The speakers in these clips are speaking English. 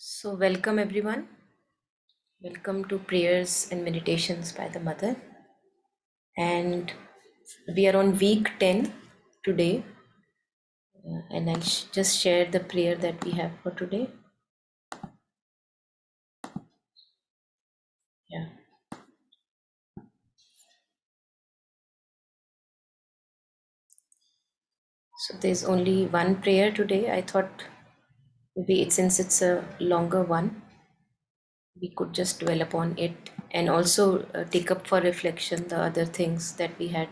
So, welcome everyone. Welcome to Prayers and Meditations by the Mother. And we are on week 10 today. And I'll just share the prayer that we have for today. Yeah. So, there's only one prayer today. I thought maybe since it's a longer one, we could just dwell upon it and also take up for reflection the other things that we had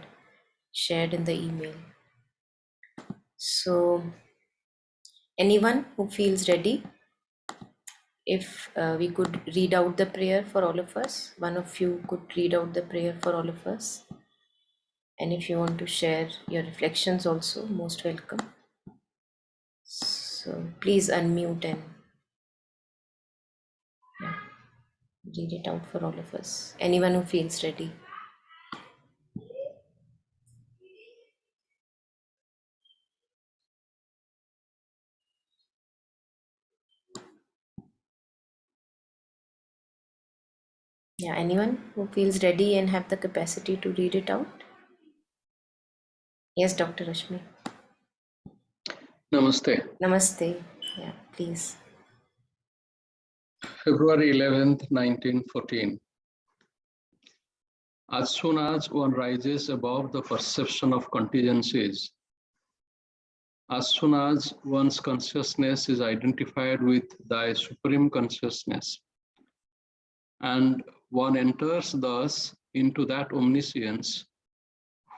shared in the email. So, anyone who feels ready, if we could read out the prayer for all of us, one of you could read out the prayer for all of us. And if you want to share your reflections also, most welcome. So please unmute and read it out for all of us. Anyone who feels ready. Yeah, anyone who feels ready and have the capacity to read it out? Yes, Dr. Rashmi. Namaste. Namaste. Yeah, please. February 11th, 1914. As soon as one rises above the perception of contingencies, as soon as one's consciousness is identified with thy supreme consciousness, and one enters thus into that omniscience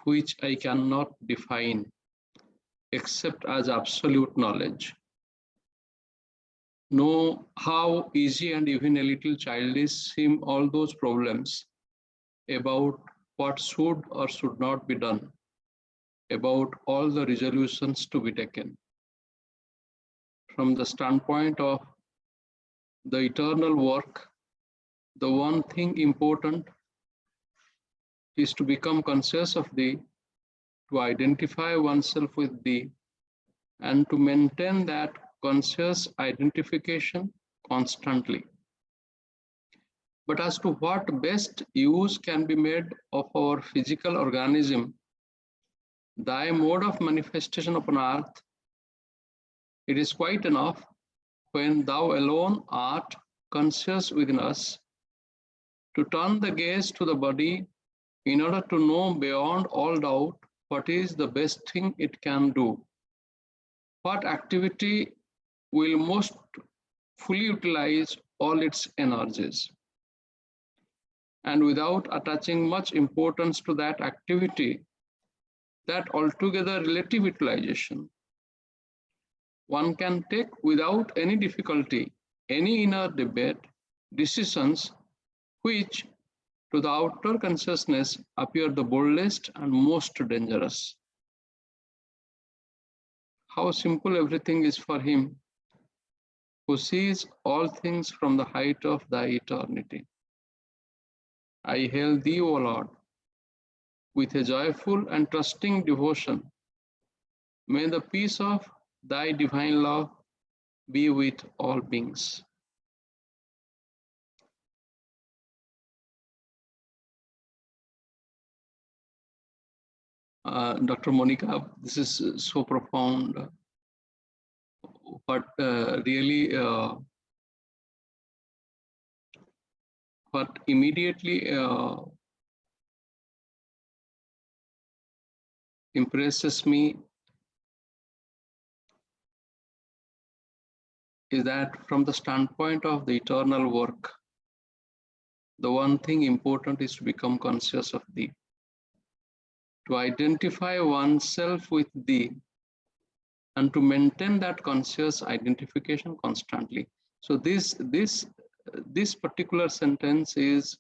which I cannot define except as absolute knowledge. Know how easy and even a little childish seem all those problems about what should or should not be done, about all the resolutions to be taken. From the standpoint of the eternal work, the one thing important is to become conscious of thee, to identify oneself with thee, and to maintain that conscious identification constantly. But as to what best use can be made of our physical organism, thy mode of manifestation upon earth, it is quite enough when thou alone art conscious within us to turn the gaze to the body in order to know beyond all doubt what is the best thing it can do, what activity will most fully utilize all its energies. And without attaching much importance to that activity, that altogether relative utilization, one can take without any difficulty any inner debate decisions which to the outer consciousness appear the boldest and most dangerous. How simple everything is for him who sees all things from the height of thy eternity. I hail thee, O Lord, with a joyful and trusting devotion. May the peace of thy divine love be with all beings. Dr. Monica, this is so profound, but really what immediately impresses me is that from the standpoint of the eternal work, the one thing important is to become conscious of thee, to identify oneself with thee, and to maintain that conscious identification constantly. So this particular sentence is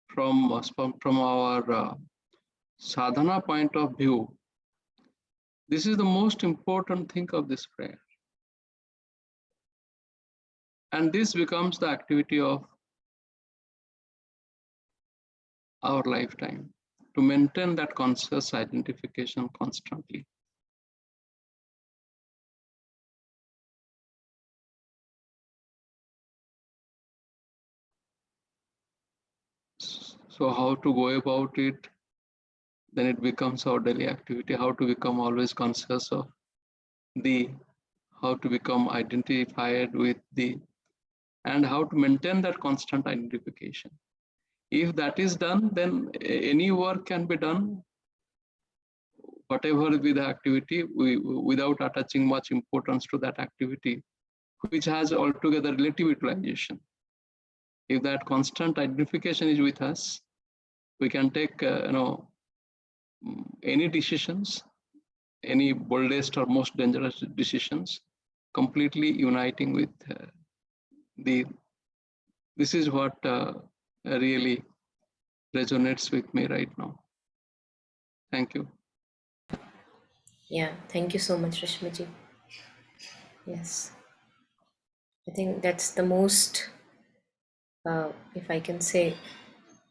from our sadhana point of view. This is the most important thing of this prayer. And this becomes the activity of our lifetime, to maintain that conscious identification constantly. So how to go about it, then it becomes our daily activity. How to become always conscious of the, how to become identified with the, and how to maintain that constant identification. If that is done, then any work can be done, whatever be the activity, without attaching much importance to that activity, which has altogether relative utilization. If that constant identification is with us, we can take any decisions, any boldest or most dangerous decisions, completely uniting with the. This is what really resonates with me right now. Thank you. Yeah, thank you so much, Rashmiji. Yes, I think that's the most, if I can say,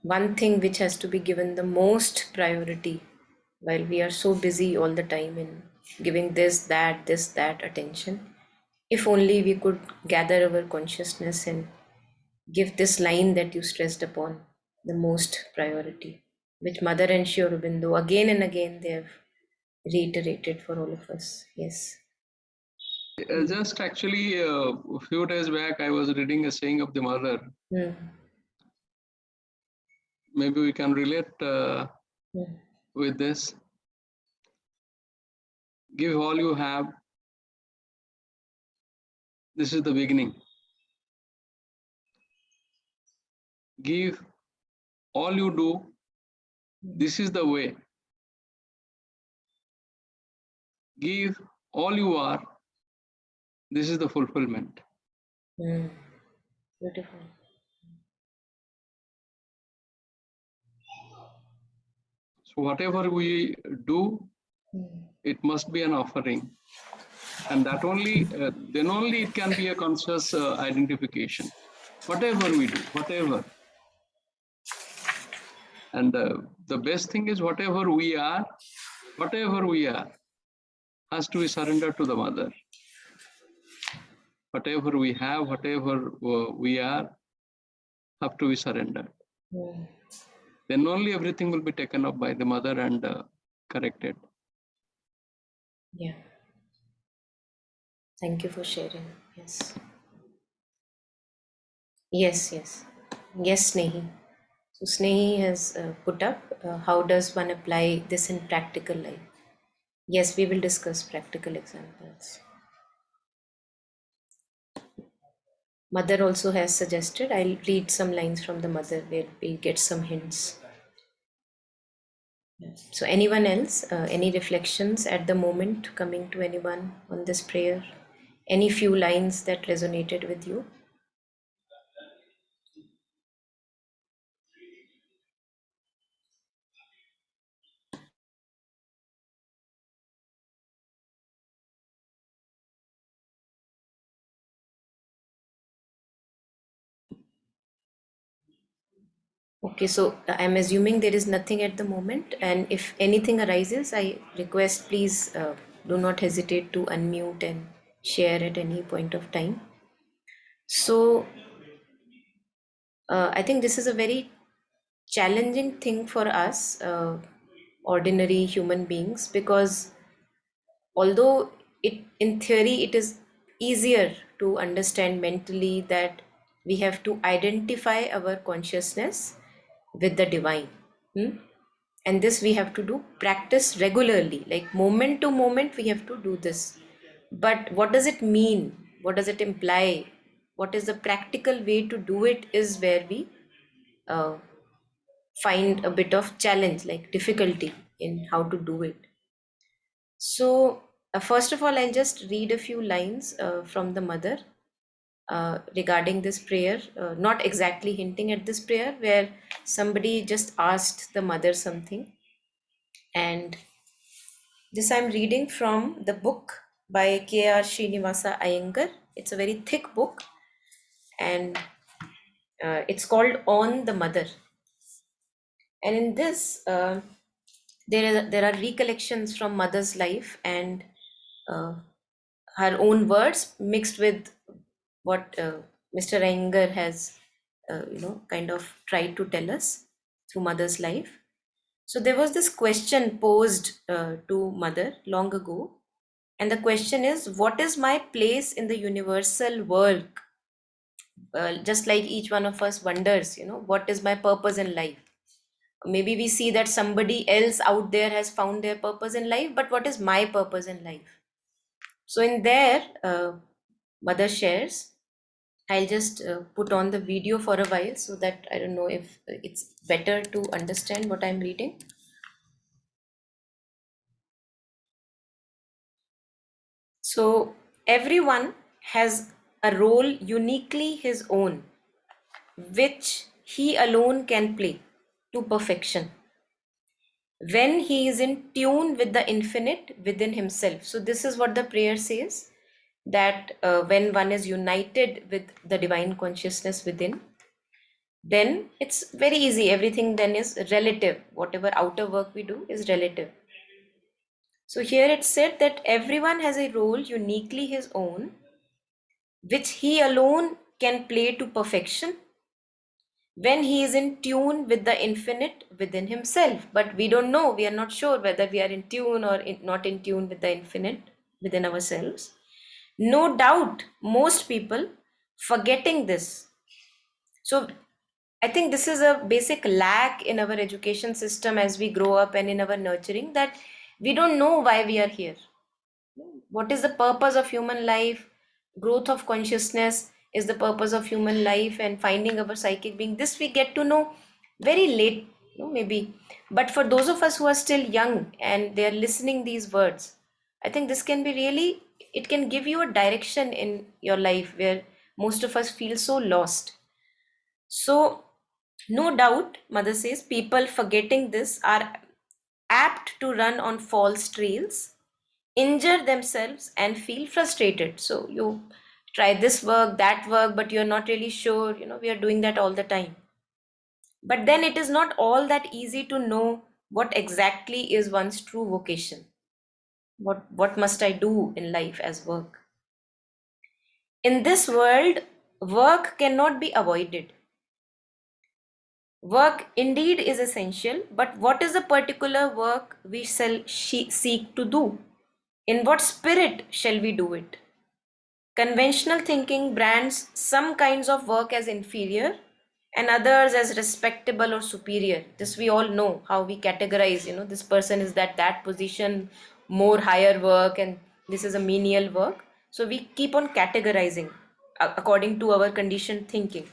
one thing which has to be given the most priority while we are so busy all the time in giving this, that attention. If only we could gather our consciousness and give this line that you stressed upon the most priority, which Mother and Sri Aurobindo again and again they have reiterated for all of us. Yes. Just actually a few days back, I was reading a saying of the mother. Mm. Maybe we can relate Mm. with this. Give all you have. This is the beginning. Give all you do. This is the way. Give all you are. This is the fulfillment. Mm. Beautiful. So whatever we do, Mm. it must be an offering, and that only then only it can be a conscious identification. Whatever we do, whatever, and the best thing is whatever we are has to be surrendered to the mother. Whatever we have, whatever we are, have to be surrendered. Mm. Then only everything will be taken up by the mother and corrected. Yeah. Thank you for sharing. Yes. Yes, yes. Yes, Snehi. So Snehi has put up how does one apply this in practical life? Yes, we will discuss practical examples. Mother also has suggested, I'll read some lines from the mother where we get some hints. So anyone else, any reflections at the moment coming to anyone on this prayer? Any few lines that resonated with you? Okay, so I'm assuming there is nothing at the moment, and if anything arises, I request please do not hesitate to unmute and share at any point of time. So I think this is a very challenging thing for us, ordinary human beings, because although in theory it is easier to understand mentally that we have to identify our consciousness with the divine. Hmm? And this we have to do practice regularly, like moment to moment we have to do this. But what does it mean? What does it imply? What is the practical way to do it is where we uh, find a bit of challenge, like difficulty in how to do it. So, first of all, I'll just read a few lines from the mother regarding this prayer, not exactly hinting at this prayer, where somebody just asked the mother something. And this I'm reading from the book by K.R. Srinivasa Iyengar. It's a very thick book, and it's called On the Mother. And in this, there are recollections from mother's life and uh, her own words mixed with what Mr. Iyengar has, kind of tried to tell us. through mother's life. So there was this question posed to mother long ago, and the question is, what is my place in the universal work? Just like each one of us wonders, what is my purpose in life? Maybe we see that somebody else out there has found their purpose in life, but what is my purpose in life? So in there, mother shares. I'll just put on the video for a while so that I don't know if it's better to understand what I'm reading. So everyone has a role uniquely his own, which he alone can play to perfection when he is in tune with the infinite within himself. So, this is what the prayer says, that when one is united with the divine consciousness within, then it's very easy. Everything then is relative. Whatever outer work we do is relative. So, here it said that everyone has a role uniquely his own, which he alone can play to perfection when he is in tune with the infinite within himself. But we don't know, we are not sure whether we are in tune or not in tune with the infinite within ourselves. No doubt, most people forgetting this. So, I think this is a basic lack in our education system as we grow up and in our nurturing, that we don't know why we are here. What is the purpose of human life? Growth of consciousness is the purpose of human life, and finding our psychic being. This we get to know very late, maybe. But for those of us who are still young and they are listening these words, I think this can be really, it can give you a direction in your life where most of us feel so lost. So, no doubt, Mother says, people forgetting this are apt to run on false trails, injure themselves, and feel frustrated. So you try this work, that work, but you're not really sure. We are doing that all the time. But then it is not all that easy to know what exactly is one's true vocation. What must I do in life as work? In this world, work cannot be avoided. Work indeed is essential, but what is the particular work we shall seek to do? In what spirit shall we do it? Conventional thinking brands some kinds of work as inferior and others as respectable or superior. This we all know how we categorize, this person is that position, more higher work, and this is a menial work. So we keep on categorizing according to our conditioned thinking.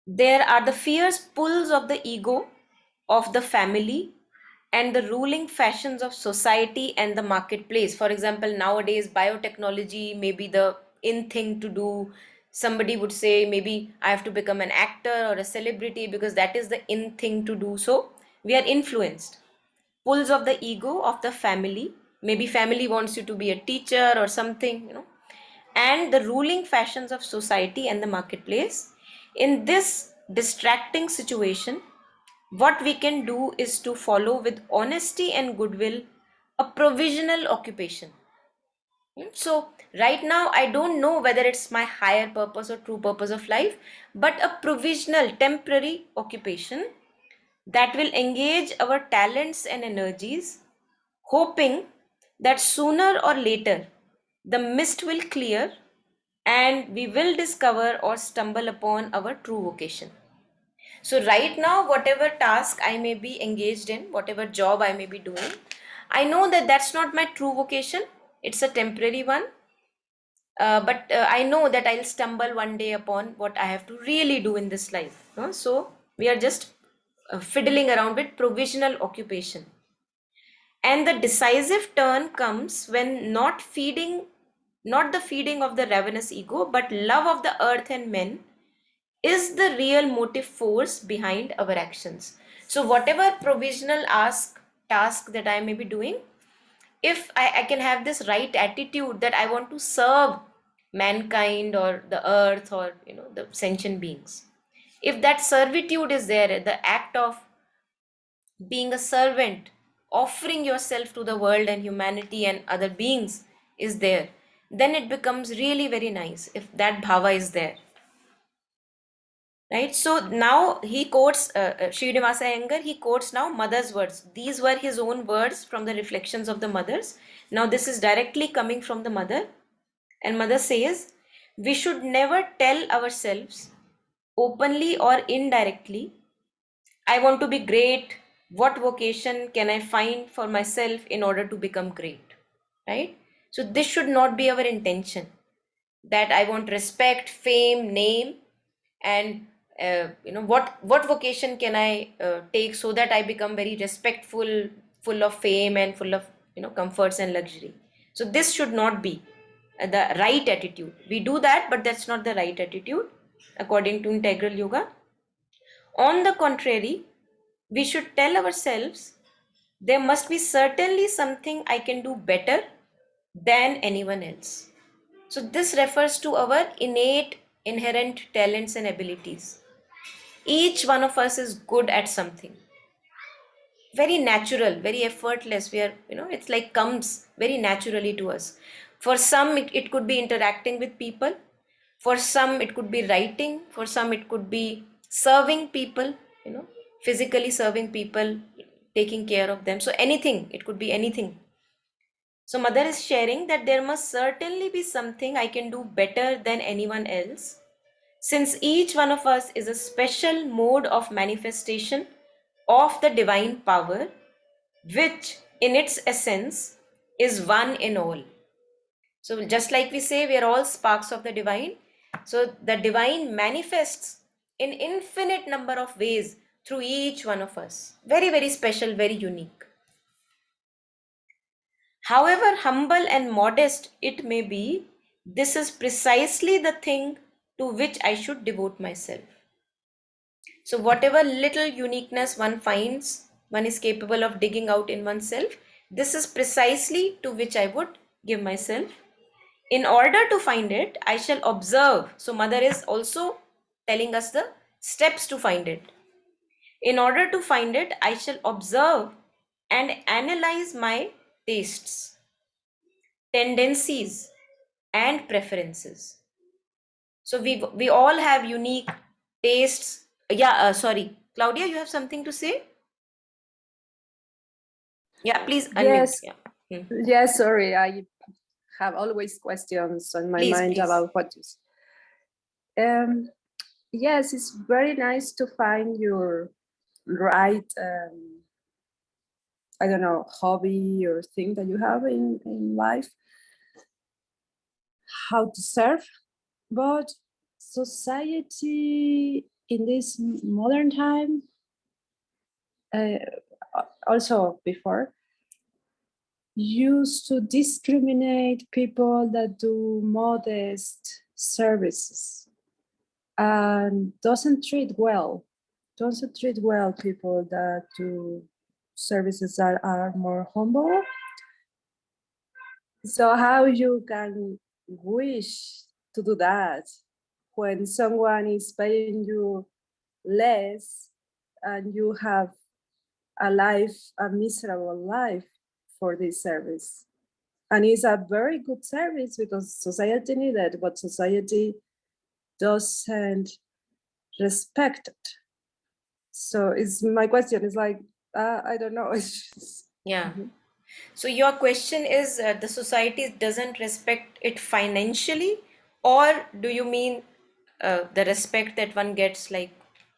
There are the fierce pulls of the ego, of the family, and the ruling fashions of society and the marketplace. For example, nowadays, biotechnology may be the in thing to do. Somebody would say, maybe I have to become an actor or a celebrity because that is the in thing to do. So, we are influenced. Pulls of the ego, of the family. Maybe family wants you to be a teacher or something, and the ruling fashions of society and the marketplace. In this distracting situation, what we can do is to follow with honesty and goodwill a provisional occupation. So, right now, I don't know whether it's my higher purpose or true purpose of life, but a provisional, temporary occupation that will engage our talents and energies, hoping that sooner or later the mist will clear and we will discover or stumble upon our true vocation. So, right now, whatever task I may be engaged in, whatever job I may be doing, I know that that's not my true vocation, it's a temporary one. But I know that I'll stumble one day upon what I have to really do in this life. So, we are just fiddling around with provisional occupation. And the decisive turn comes when not the feeding of the ravenous ego, but love of the earth and men is the real motive force behind our actions. So, whatever provisional task that I may be doing, if I can have this right attitude that I want to serve mankind or the earth or the sentient beings, if that servitude is there, the act of being a servant, offering yourself to the world and humanity and other beings is there, then it becomes really very nice if that bhava is there. right? So now he quotes Srinivasa Iyengar, he quotes now mother's words. These were his own words from the reflections of the mothers. Now this is directly coming from the mother, and mother says, we should never tell ourselves openly or indirectly, I want to be great. What vocation can I find for myself in order to become great? Right? So, this should not be our intention, that I want respect, fame, name, and what vocation can I take so that I become very respectful, full of fame, and full of comforts and luxury. So, this should not be the right attitude. We do that, but that's not the right attitude according to integral yoga. On the contrary, we should tell ourselves there must be certainly something I can do better than anyone else. So, this refers to our innate, inherent talents and abilities. Each one of us is good at something. Very natural, very effortless. We are, it's like comes very naturally to us. For some, it could be interacting with people. For some, it could be writing. For some, it could be serving people, physically serving people, taking care of them. So, anything, it could be anything. So, mother is sharing that there must certainly be something I can do better than anyone else, since each one of us is a special mode of manifestation of the divine power, which in its essence is one in all. So, just like we say, we are all sparks of the divine. So, the divine manifests in infinite number of ways through each one of us. Very, very special, very unique. However humble and modest it may be, this is precisely the thing to which I should devote myself. So, whatever little uniqueness one finds, one is capable of digging out in oneself, this is precisely to which I would give myself. In order to find it, I shall observe. So, mother is also telling us the steps to find it. In order to find it, I shall observe and analyze my tastes, tendencies, and preferences. So we all have unique tastes. Yeah, sorry, Claudia, you have something to say? Yeah, please unmute. Yes, Yeah. Hmm. yes, sorry. I have always questions on my Please, mind please. about what to say. Yes, it's very nice to find your right, I don't know, hobby or thing that you have in life, how to serve. But society in this modern time, uh, also before, used to discriminate people that do modest services and doesn't treat well people that do services that are more humble. So how you can wish to do that when someone is paying you less and you have a miserable life for this service? And it's a very good service because society needs it, but society doesn't respect it. So it's my question is like, I don't know. It's just, Yeah. So your question is the society doesn't respect it financially, or do you mean the respect that one gets like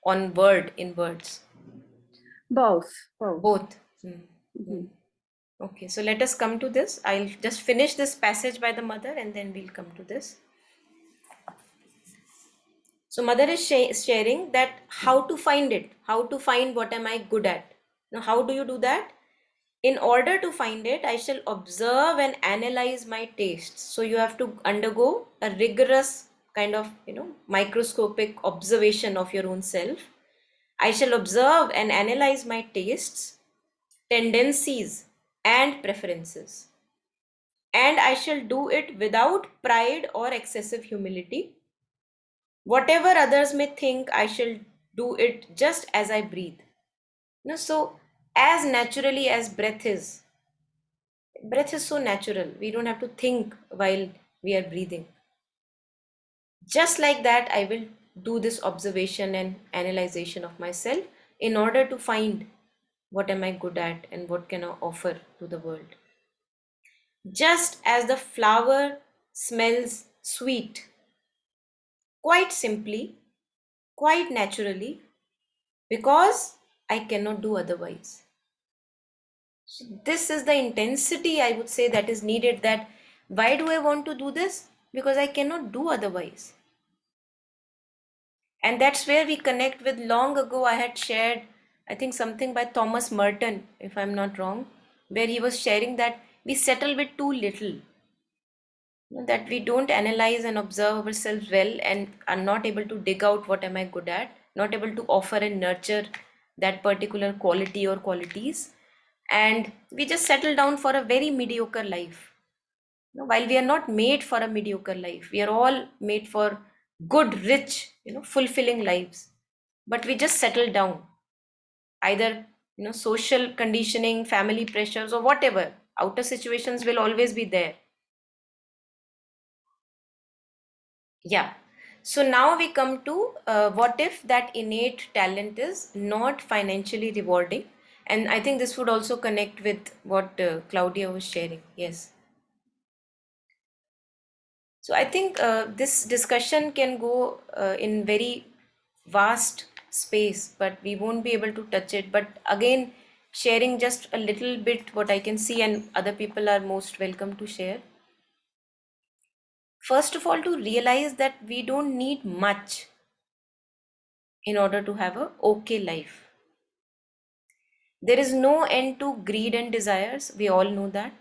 on word in words? both, both. Both. Hmm. Hmm. Okay, so let us come to this. I'll just finish this passage by the mother and then we'll come to this. So, mother is sharing that how to find it, how to find what am I good at. Now, how do you do that? In order to find it, I shall observe and analyze my tastes. So, you have to undergo a rigorous kind of, microscopic observation of your own self. I shall observe and analyze my tastes, tendencies, and preferences. And I shall do it without pride or excessive humility. Whatever others may think, I shall do it just as I breathe. So as naturally as breath is so natural. We don't have to think while we are breathing. Just like that, I will do this observation and analyzation of myself in order to find what am I good at and what can I offer to the world. Just as the flower smells sweet, quite simply, quite naturally, because I cannot do otherwise. So this is the intensity, I would say, that is needed. That why do I want to do this? Because I cannot do otherwise. And that's where we connect with, long ago I had shared, I think something by Thomas Merton, if I'm not wrong, where he was sharing that we settle with too little, that we don't analyze and observe ourselves well and are not able to dig out what am I good at, not able to offer and nurture that particular quality or qualities, and we just settle down for a very mediocre life. While we are not made for a mediocre life, we are all made for good, rich, fulfilling lives, but we just settle down, either social conditioning, family pressures, or whatever. Outer situations will always be there. Yeah. So now we come to what if that innate talent is not financially rewarding? And I think this would also connect with what Claudia was sharing. Yes. So I think this discussion can go in very vast space, but we won't be able to touch it. But again, sharing just a little bit what I can see, and other people are most welcome to share. First of all, to realize that we don't need much in order to have a okay life. There is no end to greed and desires. We all know that.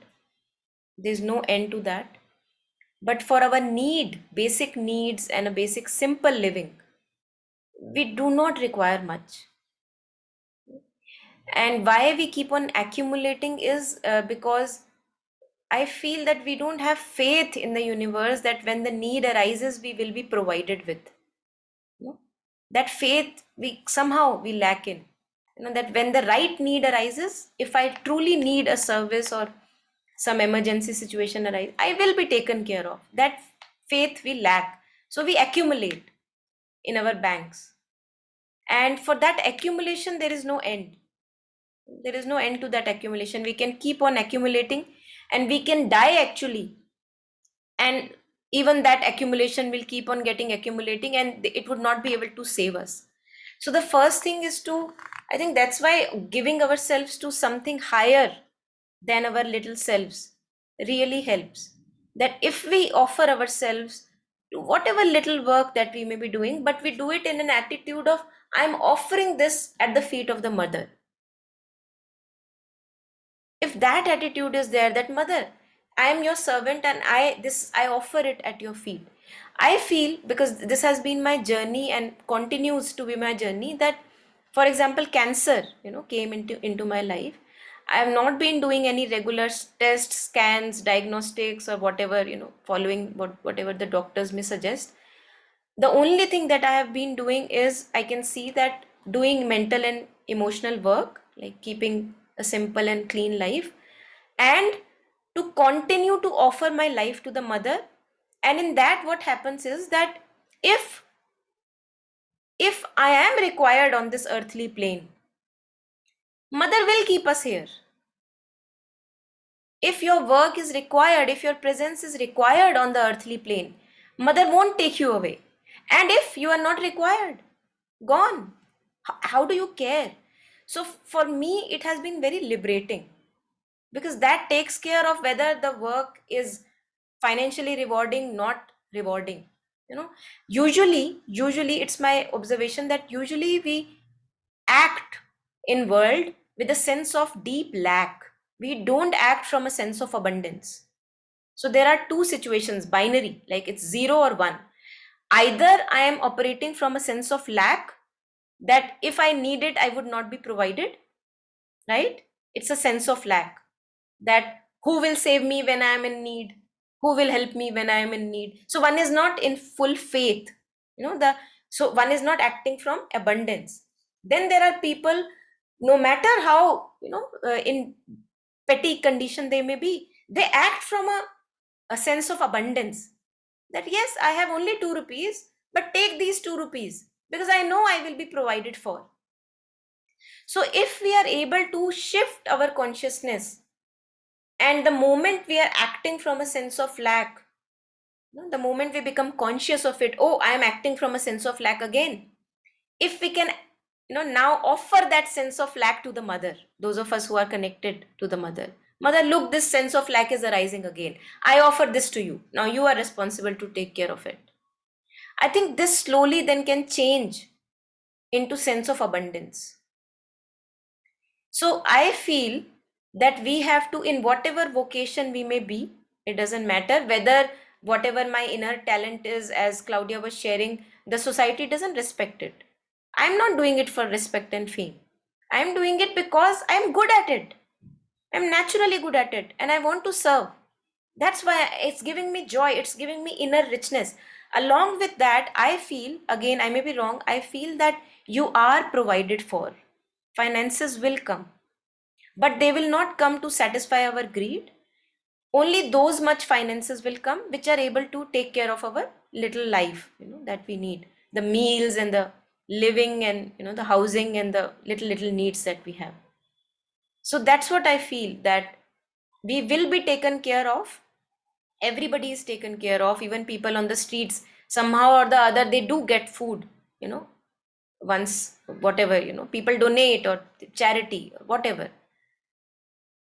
There's no end to that. But for our basic needs and a basic simple living, we do not require much. And why we keep on accumulating is because I feel that we don't have faith in the universe that when the need arises, we will be provided with. That faith we lack in. That when the right need arises, if I truly need a service or some emergency situation arise, I will be taken care of. That faith we lack. So we accumulate in our banks. And for that accumulation, there is no end. There is no end to that accumulation. We can keep on accumulating and we can die actually. And even that accumulation will keep on getting accumulating and it would not be able to save us. So the first thing is to, I think that's why giving ourselves to something higher than our little selves really helps. That if we offer ourselves to whatever little work that we may be doing, but we do it in an attitude of, I'm offering this at the feet of the mother. If that attitude is there, that mother, I am your servant and I offer it at your feet. I feel, because this has been my journey and continues to be my journey, that for example cancer came into my life. I have not been doing any regular tests, scans, diagnostics, or whatever, following whatever the doctors may suggest. The only thing that I have been doing is, I can see that doing mental and emotional work, like keeping a simple and clean life, and to continue to offer my life to the mother. And in that, what happens is that if I am required on this earthly plane, mother will keep us here. If your work is required, if your presence is required on the earthly plane, mother won't take you away. And if you are not required, gone, how do you care? So for me, it has been very liberating, because that takes care of whether the work is financially rewarding, not rewarding. Usually it's my observation that usually we act in world with a sense of deep lack. We don't act from a sense of abundance. So there are two situations, binary, like it's 0 or 1. Either I am operating from a sense of lack, that if I need it, I would not be provided, right? It's a sense of lack, that who will save me when I am in need? Who will help me when I am in need? So one is not in full faith, so one is not acting from abundance. Then there are people, no matter how, in petty condition they may be, they act from a sense of abundance, that yes, I have only 2 rupees, but take these 2 rupees because I know I will be provided for. So if we are able to shift our consciousness, and the moment we are acting from a sense of lack, the moment we become conscious of it, oh, I am acting from a sense of lack again. If we can, now offer that sense of lack to the mother, those of us who are connected to the mother, mother, look, this sense of lack is arising again. I offer this to you. Now you are responsible to take care of it. I think this slowly then can change into sense of abundance. So I feel that we have to, in whatever vocation we may be, it doesn't matter whether whatever my inner talent is, as Claudia was sharing, the society doesn't respect it. I'm not doing it for respect and fame. I'm doing it because I'm good at it. I'm naturally good at it and I want to serve. That's why it's giving me joy, it's giving me inner richness. Along with that, I feel, again, I may be wrong, I feel that you are provided for. Finances will come, but they will not come to satisfy our greed. Only those much finances will come which are able to take care of our little life, that we need, the meals and the living and the housing and the little needs that we have. So that's what I feel, that we will be taken care of. Everybody is taken care of. Even people on the streets, somehow or the other, they do get food, once, whatever, people donate or charity or whatever.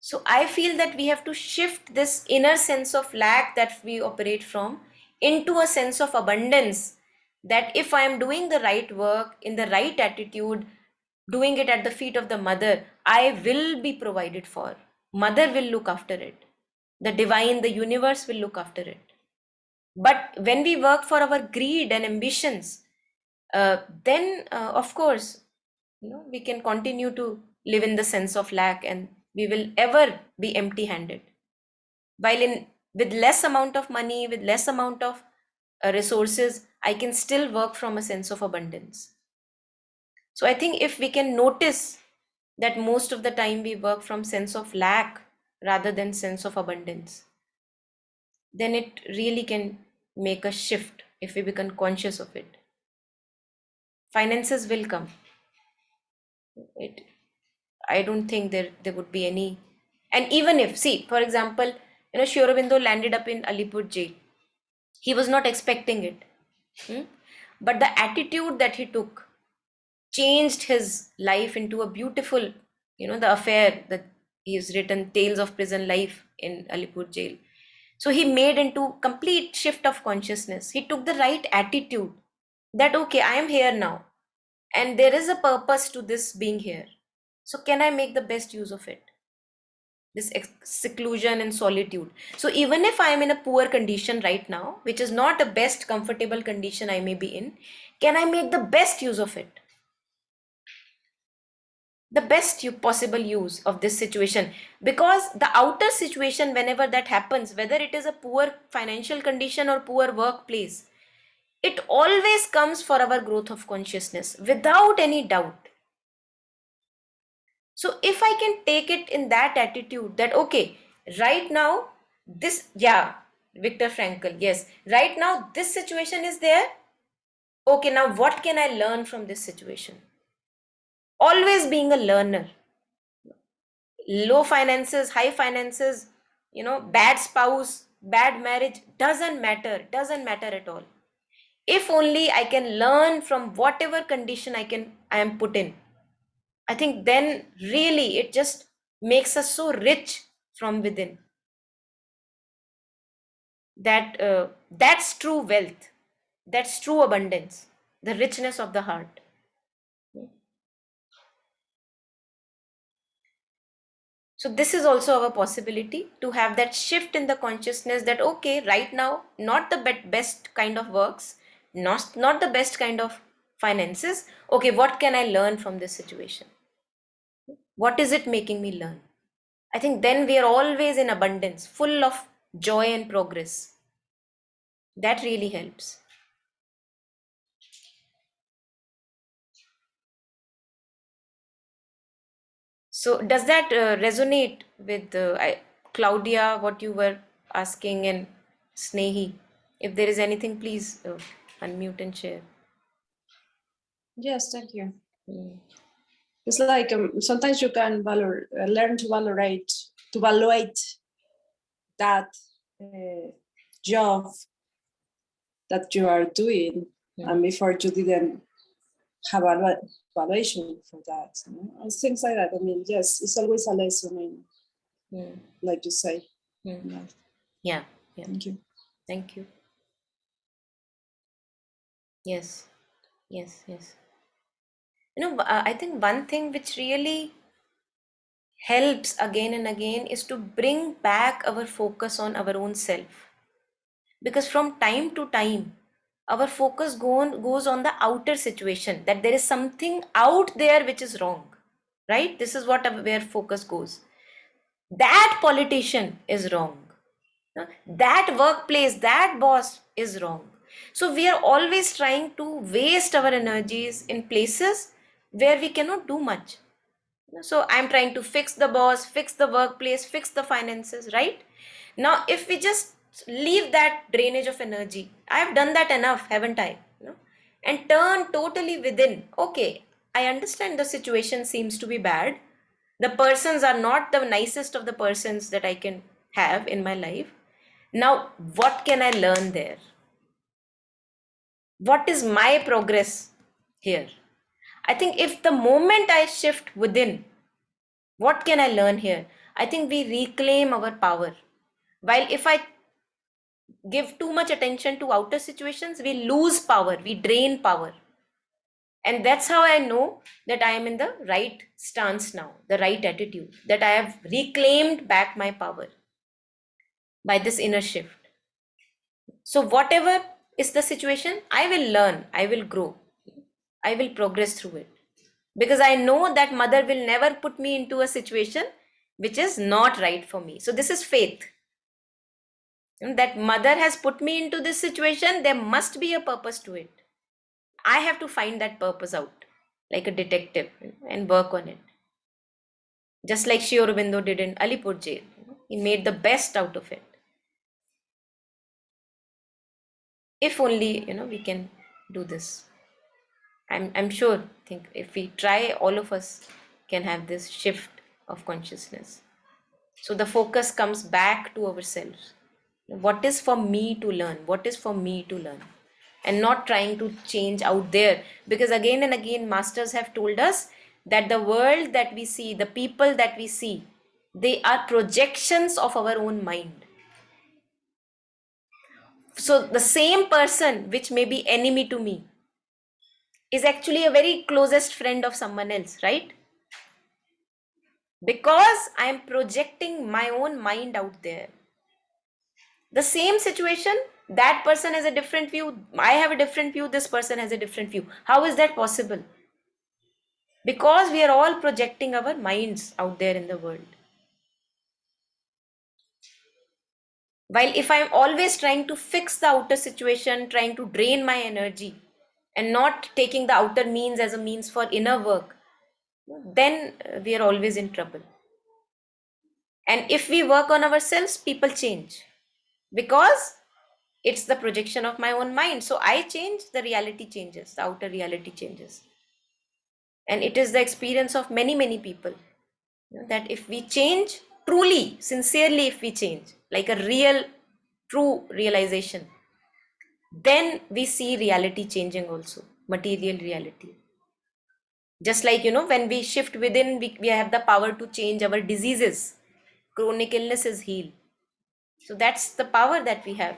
So I feel that we have to shift this inner sense of lack that we operate from into a sense of abundance, that if I am doing the right work in the right attitude, doing it at the feet of the mother, I will be provided for. Mother will look after it. The divine, the universe will look after it. But when we work for our greed and ambitions, then of course, we can continue to live in the sense of lack, and we will ever be empty handed. While with less amount of money, with less amount of resources, I can still work from a sense of abundance. So I think if we can notice that most of the time we work from sense of lack rather than sense of abundance, then it really can make a shift if we become conscious of it. Finances will come. I don't think there would be any. And even if, see, for example, Sri Aurobindo landed up in Alipur jail. He was not expecting it. But the attitude that he took changed his life into a beautiful, the affair that he has written, Tales of Prison Life in Alipur jail. So he made into complete shift of consciousness. He took the right attitude that, okay, I am here now and there is a purpose to this being here. So can I make the best use of it? This seclusion and solitude. So even if I am in a poor condition right now, which is not the best comfortable condition I may be in, can I make the best use of it? The best possible use of this situation, because the outer situation, whenever that happens, whether it is a poor financial condition or poor workplace, it always comes for our growth of consciousness without any doubt. So if I can take it in that attitude that, okay, right now this, yeah, Viktor Frankl, yes, right now this situation is there, okay, now what can I learn from this situation? Always being a learner. Low finances, high finances, bad spouse, bad marriage, doesn't matter at all. If only I can learn from whatever condition I am put in, I think then really it just makes us so rich from within. That's true wealth, that's true abundance, the richness of the heart. So this is also our possibility to have that shift in the consciousness that, okay, right now, not the best kind of works, not the best kind of finances. Okay, what can I learn from this situation? What is it making me learn? I think then we are always in abundance, full of joy and progress. That really helps. So does that resonate with Claudia, what you were asking, and Snehi? If there is anything, please unmute and share. Yes, thank you. Mm. It's like sometimes you can learn to evaluate that job that you are doing, and before you didn't have evaluation for that, and things like that. I mean, yes, it's always a lesson, like you say. Yeah. Thank you. Thank you. Yes. I think one thing which really helps again and again is to bring back our focus on our own self, because from time to time our focus goes on the outer situation, that there is something out there which is wrong, right? This is where focus goes. That politician is wrong, that workplace, that boss is wrong. So we are always trying to waste our energies in places where we cannot do much. So I'm trying to fix the boss, fix the workplace, fix the finances, right? Now, if we just leave that drainage of energy, I've done that enough, haven't I? And turn totally within. Okay, I understand the situation seems to be bad. The persons are not the nicest of the persons that I can have in my life. Now, what can I learn there? What is my progress here? I think if the moment I shift within, what can I learn here? I think we reclaim our power. While if I give too much attention to outer situations, we lose power, we drain power. And that's how I know that I am in the right stance now, the right attitude, that I have reclaimed back my power by this inner shift. So, whatever is the situation, I will learn, I will grow, I will progress through it. Because I know that mother will never put me into a situation which is not right for me. So, this is faith. That mother has put me into this situation, there must be a purpose to it. I have to find that purpose out like a detective and work on it. Just like Sri Aurobindo did in Alipur jail. He made the best out of it. If only, we can do this. I'm sure, think if we try, all of us can have this shift of consciousness. So the focus comes back to ourselves. What is for me to learn? What is for me to learn? And not trying to change out there. Because again and again, masters have told us that the world that we see, the people that we see, they are projections of our own mind. So the same person which may be enemy to me is actually a very closest friend of someone else, right? Because I am projecting my own mind out there. The same situation, that person has a different view, I have a different view, this person has a different view. How is that possible? Because we are all projecting our minds out there in the world. While if I'm always trying to fix the outer situation, trying to drain my energy, and not taking the outer means as a means for inner work, then we are always in trouble. And if we work on ourselves, people change. Because it's the projection of my own mind. So I change, the reality changes, the outer reality changes. And it is the experience of many, many people that if we change truly, sincerely, if we change, like a real, true realization, then we see reality changing also, material reality. Just like, when we shift within, we have the power to change our diseases, chronic illnesses heal. So that's the power that we have,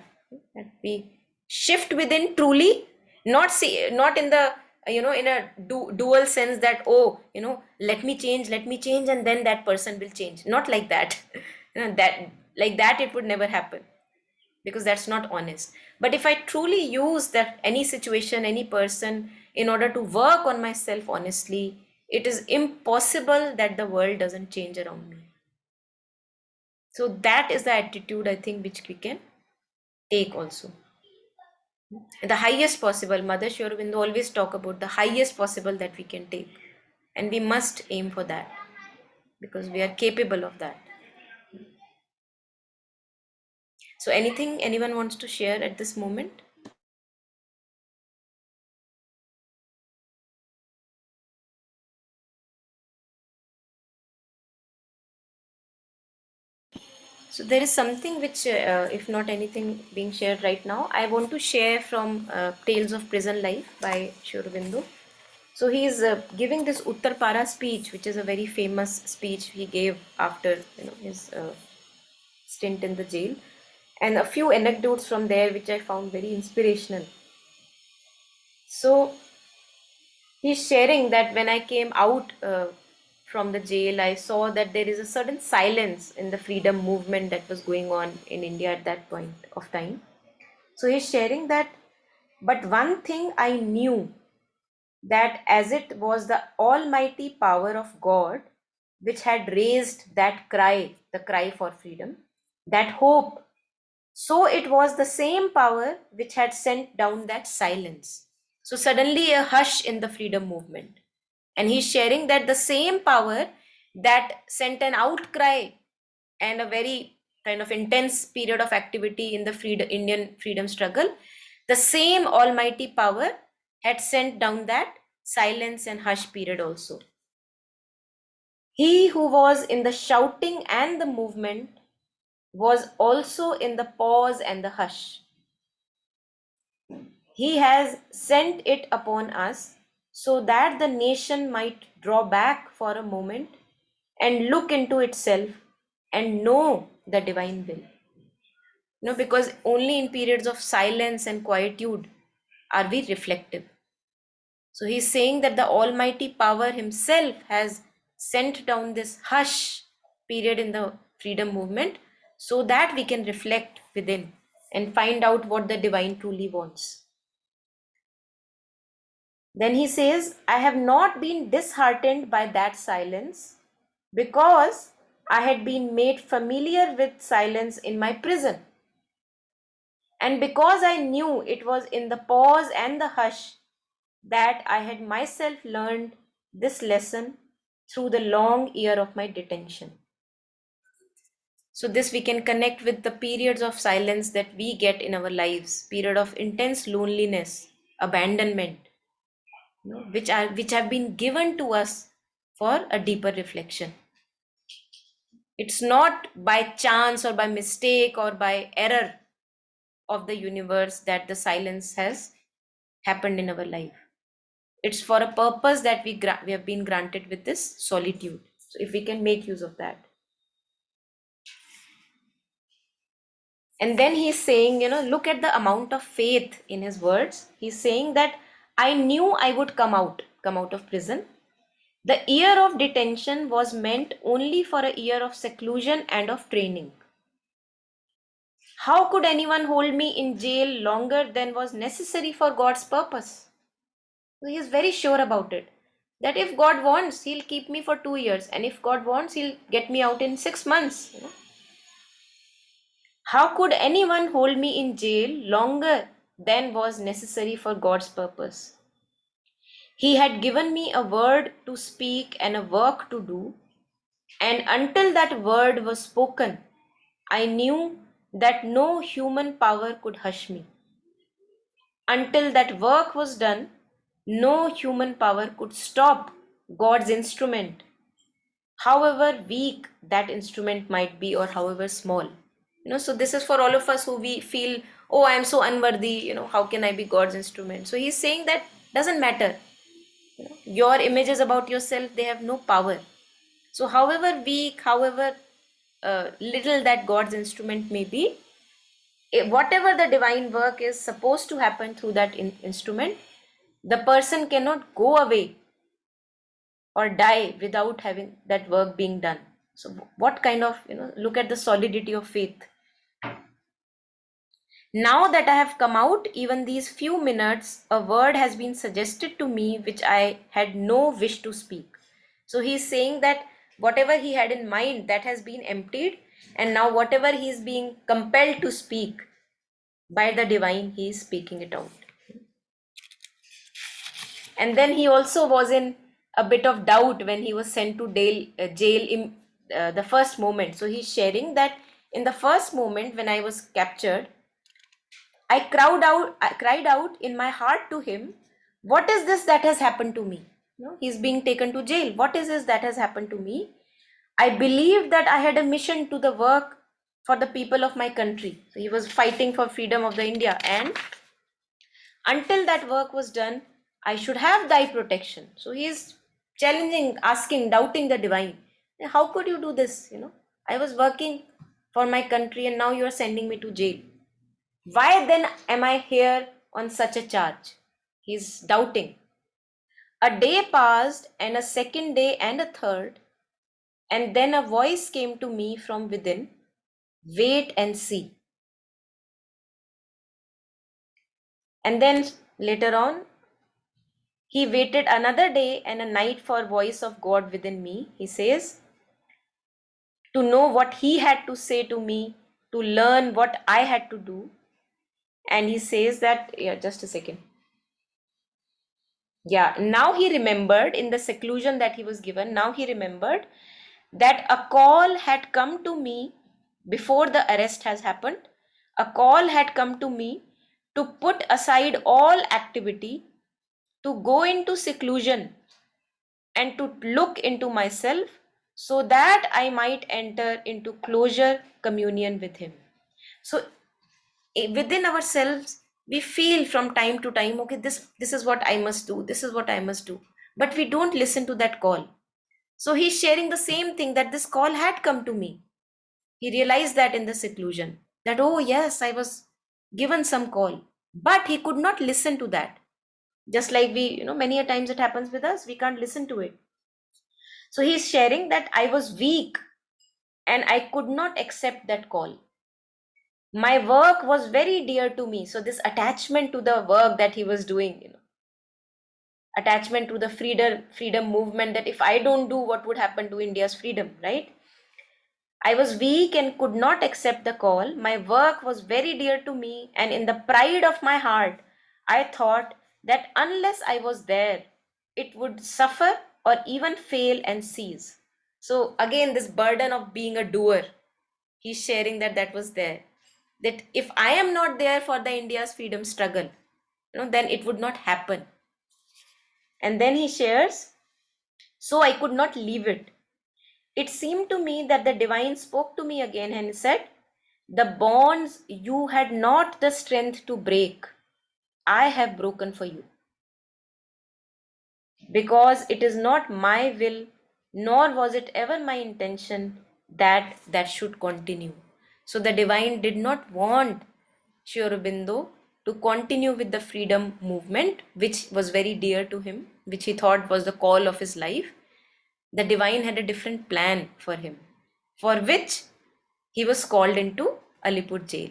that we shift within truly, not in the, in a dual sense that, let me change, and then that person will change. Not like that. That like that it would never happen, because that's not honest. But if I truly use that any situation, any person, in order to work on myself honestly, it is impossible that the world doesn't change around me. So that is the attitude, I think, which we can take also. The highest possible, Mother Sri Aurobindo always talk about the highest possible that we can take. And we must aim for that, because we are capable of that. So anything anyone wants to share at this moment? So there is something which, if not anything being shared right now, I want to share from Tales of Prison Life by Sri Aurobindo. So he is giving this Uttarpara speech, which is a very famous speech he gave after his stint in the jail, and a few anecdotes from there which I found very inspirational. So he's sharing that when I came out from the jail, I saw that there is a certain silence in the freedom movement that was going on in India at that point of time. So he's sharing that, but one thing I knew, that as it was the almighty power of God which had raised that cry, the cry for freedom, that hope, so it was the same power which had sent down that silence. So suddenly a hush in the freedom movement. And he's sharing that the same power that sent an outcry and a very kind of intense period of activity in the Indian freedom struggle, the same almighty power had sent down that silence and hush period also. He who was in the shouting and the movement was also in the pause and the hush. He has sent it upon us so that the nation might draw back for a moment and look into itself and know the divine will. Because only in periods of silence and quietude are we reflective. So he's saying that the Almighty Power Himself has sent down this hush period in the freedom movement so that we can reflect within and find out what the divine truly wants. Then he says, I have not been disheartened by that silence because I had been made familiar with silence in my prison. And because I knew it was in the pause and the hush that I had myself learned this lesson through the long year of my detention. So this we can connect with the periods of silence that we get in our lives, period of intense loneliness, abandonment, which have been given to us for a deeper reflection. It's not by chance or by mistake or by error of the universe that the silence has happened in our life. It's for a purpose that we have been granted with this solitude. So if we can make use of that. And then he's saying, look at the amount of faith in his words. He's saying that I knew I would come out of prison. The year of detention was meant only for a year of seclusion and of training. How could anyone hold me in jail longer than was necessary for God's purpose? So he is very sure about it. That if God wants, He'll keep me for 2 years. And if God wants, He'll get me out in 6 months. How could anyone hold me in jail longer than was necessary for God's purpose? He had given me a word to speak and a work to do. And until that word was spoken, I knew that no human power could hush me. Until that work was done, no human power could stop God's instrument, however weak that instrument might be or however small. So this is for all of us who we feel, oh, I am so unworthy, how can I be God's instrument? So he's saying that doesn't matter. Your images about yourself, they have no power. So however weak, however little that God's instrument may be, whatever the divine work is supposed to happen through that instrument, the person cannot go away or die without having that work being done. So what kind of, look at the solidity of faith. Now that I have come out, even these few minutes, a word has been suggested to me which I had no wish to speak. So he's saying that whatever he had in mind, that has been emptied, and now whatever he is being compelled to speak by the divine, he is speaking it out. And then he also was in a bit of doubt when he was sent to jail in the first moment. So he's sharing that in the first moment when I was captured, I cried out in my heart to him, what is this that has happened to me? He's being taken to jail. What is this that has happened to me? I believed that I had a mission to the work for the people of my country. So he was fighting for freedom of the India, and until that work was done, I should have thy protection. So he is challenging, asking, doubting the divine. How could you do this? I was working for my country and now you are sending me to jail. Why then am I here on such a charge? He's doubting. A day passed, and a second day, and a third, and then a voice came to me from within. Wait and see. And then later on, he waited another day and a night for voice of God within me. He says, to know what he had to say to me, to learn what I had to do. And he says that, yeah, just a second. Yeah, now he remembered in the seclusion that he was given. Now he remembered that a call had come to me before the arrest has happened. A call had come to me to put aside all activity, to go into seclusion and to look into myself so that I might enter into closure communion with him. So within ourselves, we feel from time to time, okay, this is what I must do, this is what I must do, but we don't listen to that call. So he's sharing the same thing, that this call had come to me. He realized that in the seclusion, that, oh yes, I was given some call, but he could not listen to that. Just like we, many a times it happens with us, we can't listen to it. So he's sharing that I was weak and I could not accept that call. My work was very dear to me. So this attachment to the work that he was doing, attachment to the freedom movement, that if I don't do, what would happen to India's freedom, right? I was weak and could not accept the call. My work was very dear to me, and in the pride of my heart, I thought that unless I was there, it would suffer or even fail and cease. So again, this burden of being a doer, he's sharing that was there. That if I am not there for the India's freedom struggle, then it would not happen. And then he shares, so I could not leave it. It seemed to me that the divine spoke to me again and said, the bonds you had not the strength to break, I have broken for you. Because it is not my will, nor was it ever my intention that should continue. So the divine did not want Sri Aurobindo to continue with the freedom movement, which was very dear to him, which he thought was the call of his life. The divine had a different plan for him, for which he was called into Alipur jail.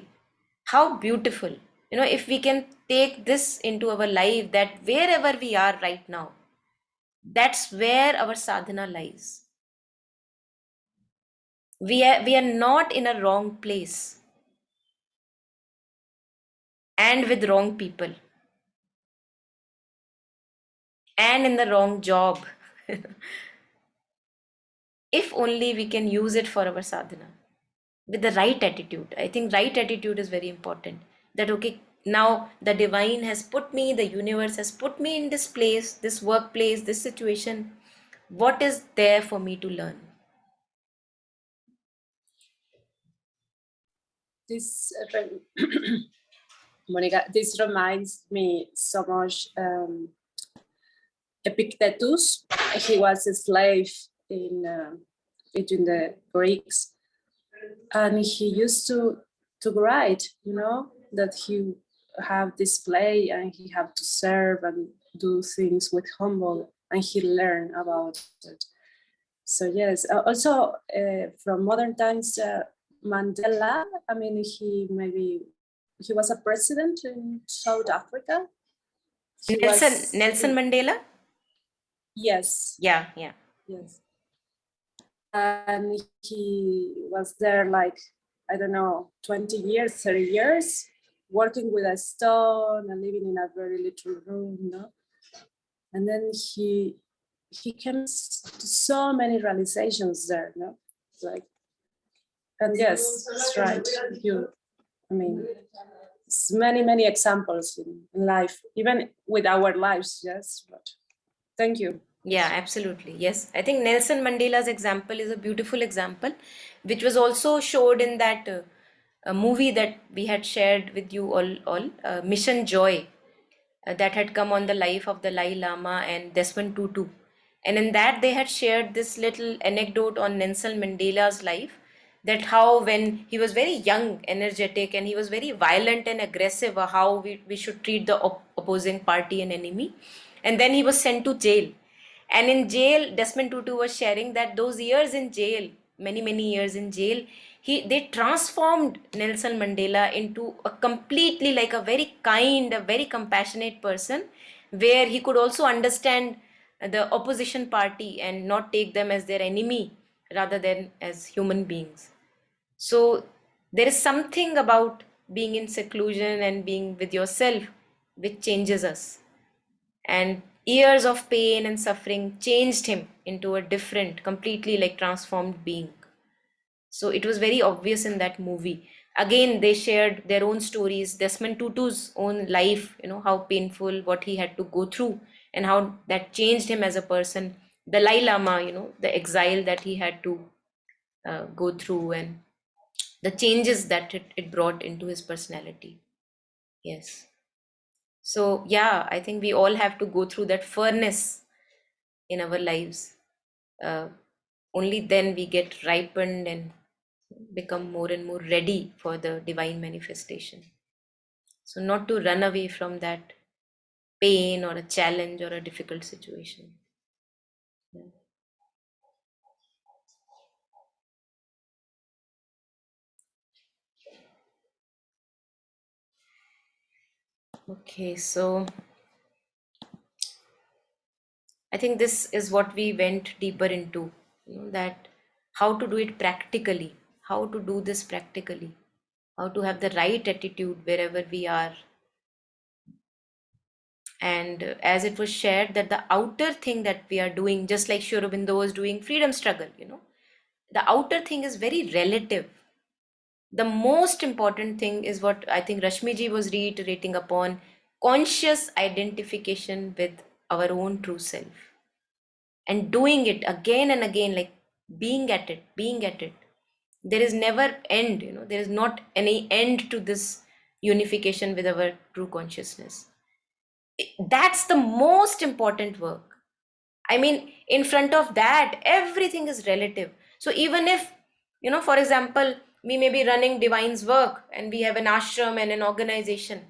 How beautiful. If we can take this into our life, that wherever we are right now, that's where our sadhana lies. We are not in a wrong place and with wrong people and in the wrong job. If only we can use it for our sadhana with the right attitude. I think right attitude is very important. That, okay, now the divine has put me, the universe has put me in this place, this workplace, this situation. What is there for me to learn? This Monica, this reminds me so much Epictetus. He was a slave in between the Greeks, and he used to write, that he have display and he have to serve and do things with humble, and he learned about it. So yes, also from modern times, Mandela. I mean, he was a president in South Africa. Nelson Mandela. Yes. Yeah. Yes. And he was there like, I don't know, 20 years, 30 years, working with a stone and living in a very little room, And then he came to so many realizations there, Like, and yes, that's right. It's many examples in life, even with our lives, yes. But thank you. Yeah, absolutely. Yes. I think Nelson Mandela's example is a beautiful example, which was also showed in that movie that we had shared with you all Mission Joy, that had come on the life of the Dalai Lama and Desmond Tutu. And in that, they had shared this little anecdote on Nelson Mandela's life, that how when he was very young, energetic, and he was very violent and aggressive, how we should treat the opposing party and enemy. And then he was sent to jail. And in jail, Desmond Tutu was sharing that those years in jail, many years in jail, they transformed Nelson Mandela into a completely like a very kind, a very compassionate person, where he could also understand the opposition party and not take them as their enemy rather than as human beings. So there is something about being in seclusion and being with yourself which changes us. And years of pain and suffering changed him into a different, completely like transformed being. So it was very obvious in that movie. Again, they shared their own stories, Desmond Tutu's own life, how painful, what he had to go through, and how that changed him as a person. Dalai Lama, the exile that he had to go through, and the changes that it brought into his personality. Yes. So, yeah, I think we all have to go through that furnace in our lives. Uh, Only then we get ripened and become more and more ready for the divine manifestation. So, not to run away from that pain or a challenge or a difficult situation. Okay, so I think this is what we went deeper into, that how to do it practically, how to do this practically, how to have the right attitude wherever we are. And as it was shared, that the outer thing that we are doing, just like Sri Aurobindo was doing freedom struggle, the outer thing is very relative. The most important thing is what I think Rashmiji was reiterating upon: conscious identification with our own true self, and doing it again and again, like being at it. There is never end, there is not any end to this unification with our true consciousness. That's the most important work. I mean, in front of that, everything is relative. So even if, for example, we may be running Divine's work and we have an ashram and an organization,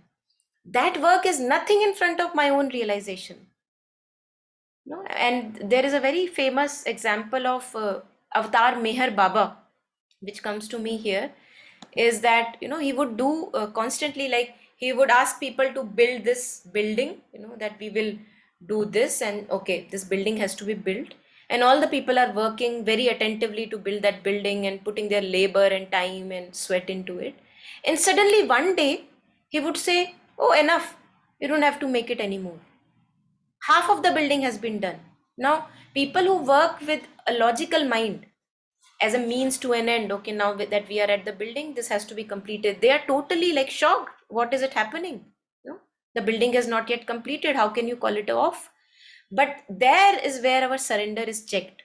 that work is nothing in front of my own realization. No, and there is a very famous example of Avatar Meher Baba, which comes to me here, is that he would do constantly, like he would ask people to build this building, that we will do this, and okay, this building has to be built, and all the people are working very attentively to build that building and putting their labor and time and sweat into it. And suddenly one day he would say, oh, enough, you don't have to make it anymore. Half of the building has been done. Now people who work with a logical mind as a means to an end, okay, now that we are at the building, this has to be completed, they are totally like shocked. What is it happening? The building is not yet completed, how can you call it off? But there is where our surrender is checked,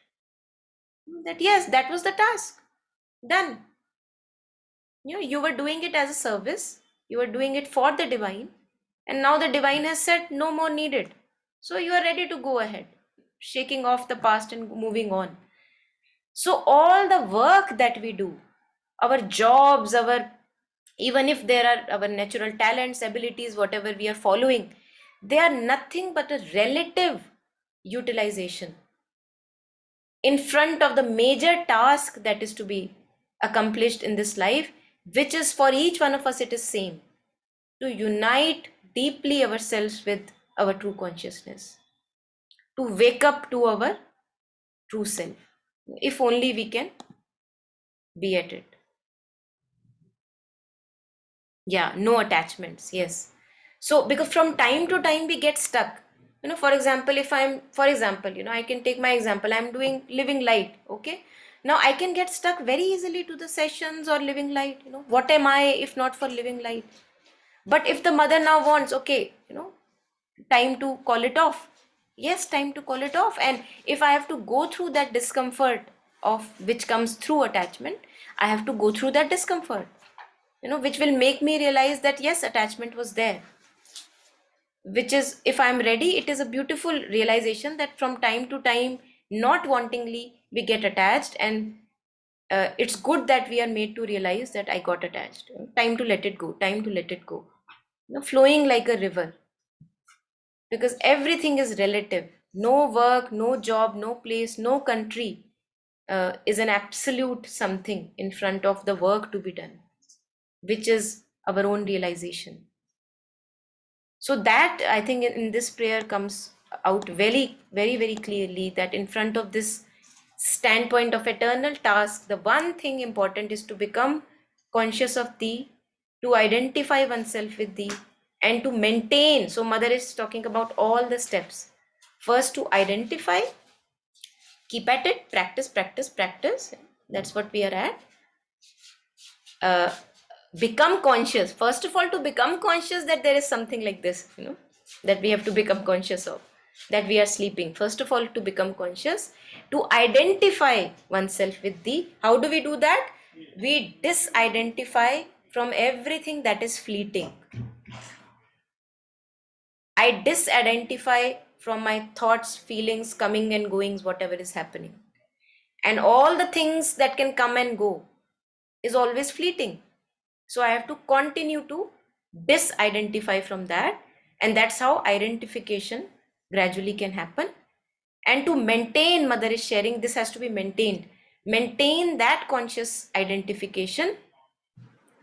that yes, that was the task, done. You were doing it as a service, you were doing it for the divine, and now the divine has said no more needed, so you are ready to go ahead, shaking off the past and moving on. So all the work that we do, our jobs, our, even if there are our natural talents, abilities, whatever we are following, they are nothing but a relative utilization in front of the major task that is to be accomplished in this life, which is for each one of us, it is same: to unite deeply ourselves with our true consciousness, to wake up to our true self. If only we can be at it. Yeah, no attachments. Yes. So because from time to time we get stuck. For example, if I'm, for example, I can take my example. I'm doing living light. Okay. Now I can get stuck very easily to the sessions or living light. What am I if not for living light? But if the mother now wants, okay, time to call it off. yes, time to call it off. And if I have to go through that discomfort of which comes through attachment, I have to go through that discomfort, which will make me realize that yes, attachment was there. Which is, if I'm ready, it is a beautiful realization that from time to time, not wantingly, we get attached, and it's good that we are made to realize that I got attached. Time to let it go, time to let it go. Flowing like a river, because everything is relative. No work, no job, no place, no country is an absolute something in front of the work to be done, which is our own realization. So that, I think, in this prayer comes out very, very, very clearly that in front of this standpoint of eternal task, the one thing important is to become conscious of thee, to identify oneself with thee, and to maintain. So mother is talking about all the steps. First, to identify, keep at it, practice, practice, practice. That's what we are at. Become conscious. First of all, to become conscious that there is something like this, that we have to become conscious of, that we are sleeping. First of all, to become conscious, to identify oneself with thee. How do we do that? We disidentify from everything that is fleeting. I disidentify from my thoughts, feelings, coming and goings, whatever is happening. And all the things that can come and go is always fleeting. So I have to continue to disidentify from that. And that's how identification gradually can happen. And to maintain, mother is sharing, this has to be maintained. Maintain that conscious identification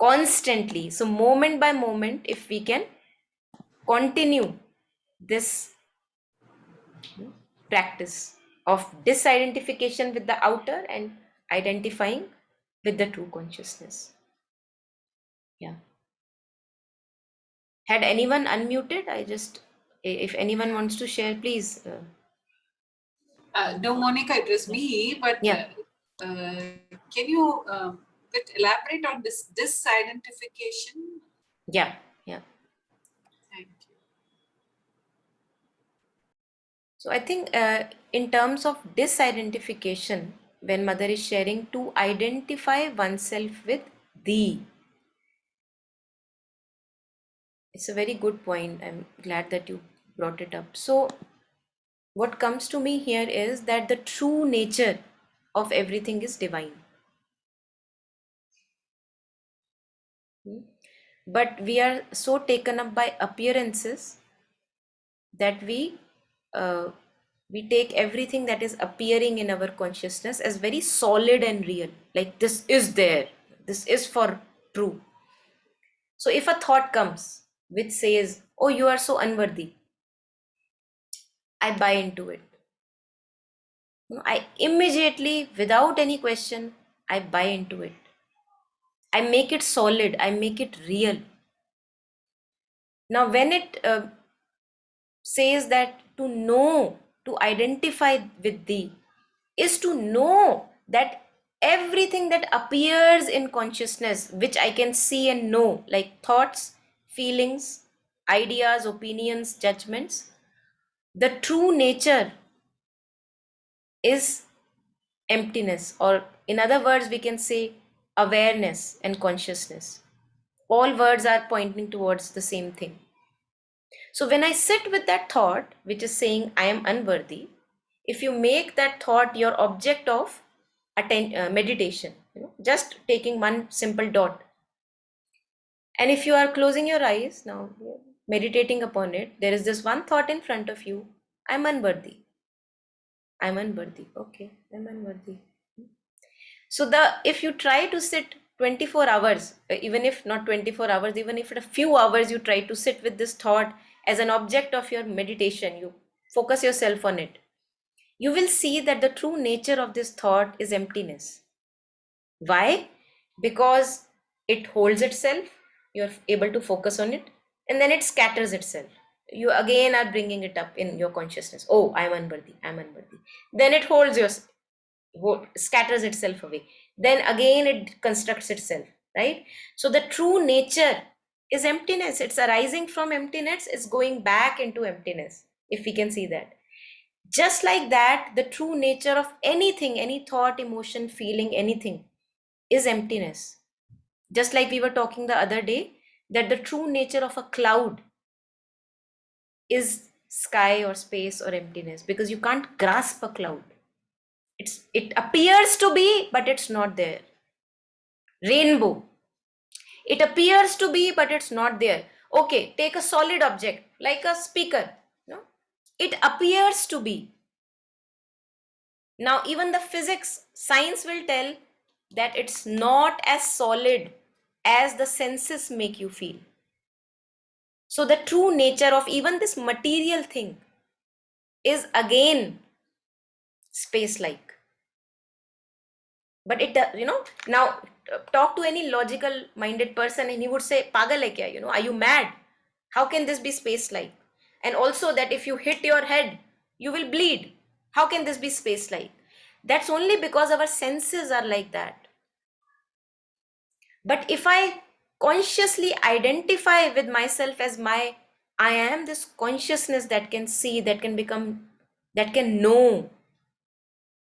constantly. So moment by moment, if we can continue this practice of disidentification with the outer and identifying with the true consciousness. Yeah. Had anyone unmuted? If anyone wants to share, please. No, Monica, it was me, but Yeah. can you elaborate on this disidentification? Yeah. Thank you. So I think in terms of disidentification, when mother is sharing, to identify oneself with thee, it's a very good point. I'm glad that you brought it up. So what comes to me here is that the true nature of everything is divine. But we are so taken up by appearances that we take everything that is appearing in our consciousness as very solid and real, like this is there, this is for true. So if a thought comes which says, oh, you are so unworthy, I buy into it. I immediately, without any question, I buy into it. I make it solid, I make it real. Now when it says that to know, to identify with thee, is to know that everything that appears in consciousness, which I can see and know, like thoughts, feelings, ideas, opinions, judgments, the true nature is emptiness, or in other words, we can say awareness and consciousness. All words are pointing towards the same thing. So when I sit with that thought, which is saying I am unworthy, if you make that thought your object of meditation, just taking one simple dot, and if you are closing your eyes now, meditating upon it, there is this one thought in front of you: I'm unworthy. I'm unworthy. Okay, I'm unworthy. So if you try to sit 24 hours, even if not 24 hours, even if a few hours you try to sit with this thought as an object of your meditation, you focus yourself on it, you will see that the true nature of this thought is emptiness. Why? Because it holds itself, you're able to focus on it, and then it scatters itself. You again are bringing it up in your consciousness. Oh, I'm unworthy, I'm unworthy. Then it scatters itself away. Then again it constructs itself, right? So the true nature is emptiness. It's arising from emptiness, it's going back into emptiness, if we can see that. Just like that, the true nature of anything, any thought, emotion, feeling, anything, is emptiness. Just like we were talking the other day, that the true nature of a cloud is sky or space or emptiness, because you can't grasp a cloud. It appears to be, but it's not there. Rainbow, it appears to be, but it's not there. Okay, take a solid object like a speaker. No, it appears to be. Now, even the physics, science will tell that it's not as solid as the senses make you feel. So, the true nature of even this material thing is again space like. But it, now talk to any logical minded person and he would say, Pagal hai kya? Are you mad? How can this be space like? And also that if you hit your head, you will bleed. How can this be space like? That's only because our senses are like that. But if I consciously identify with myself as I am this consciousness that can see, that can become, that can know,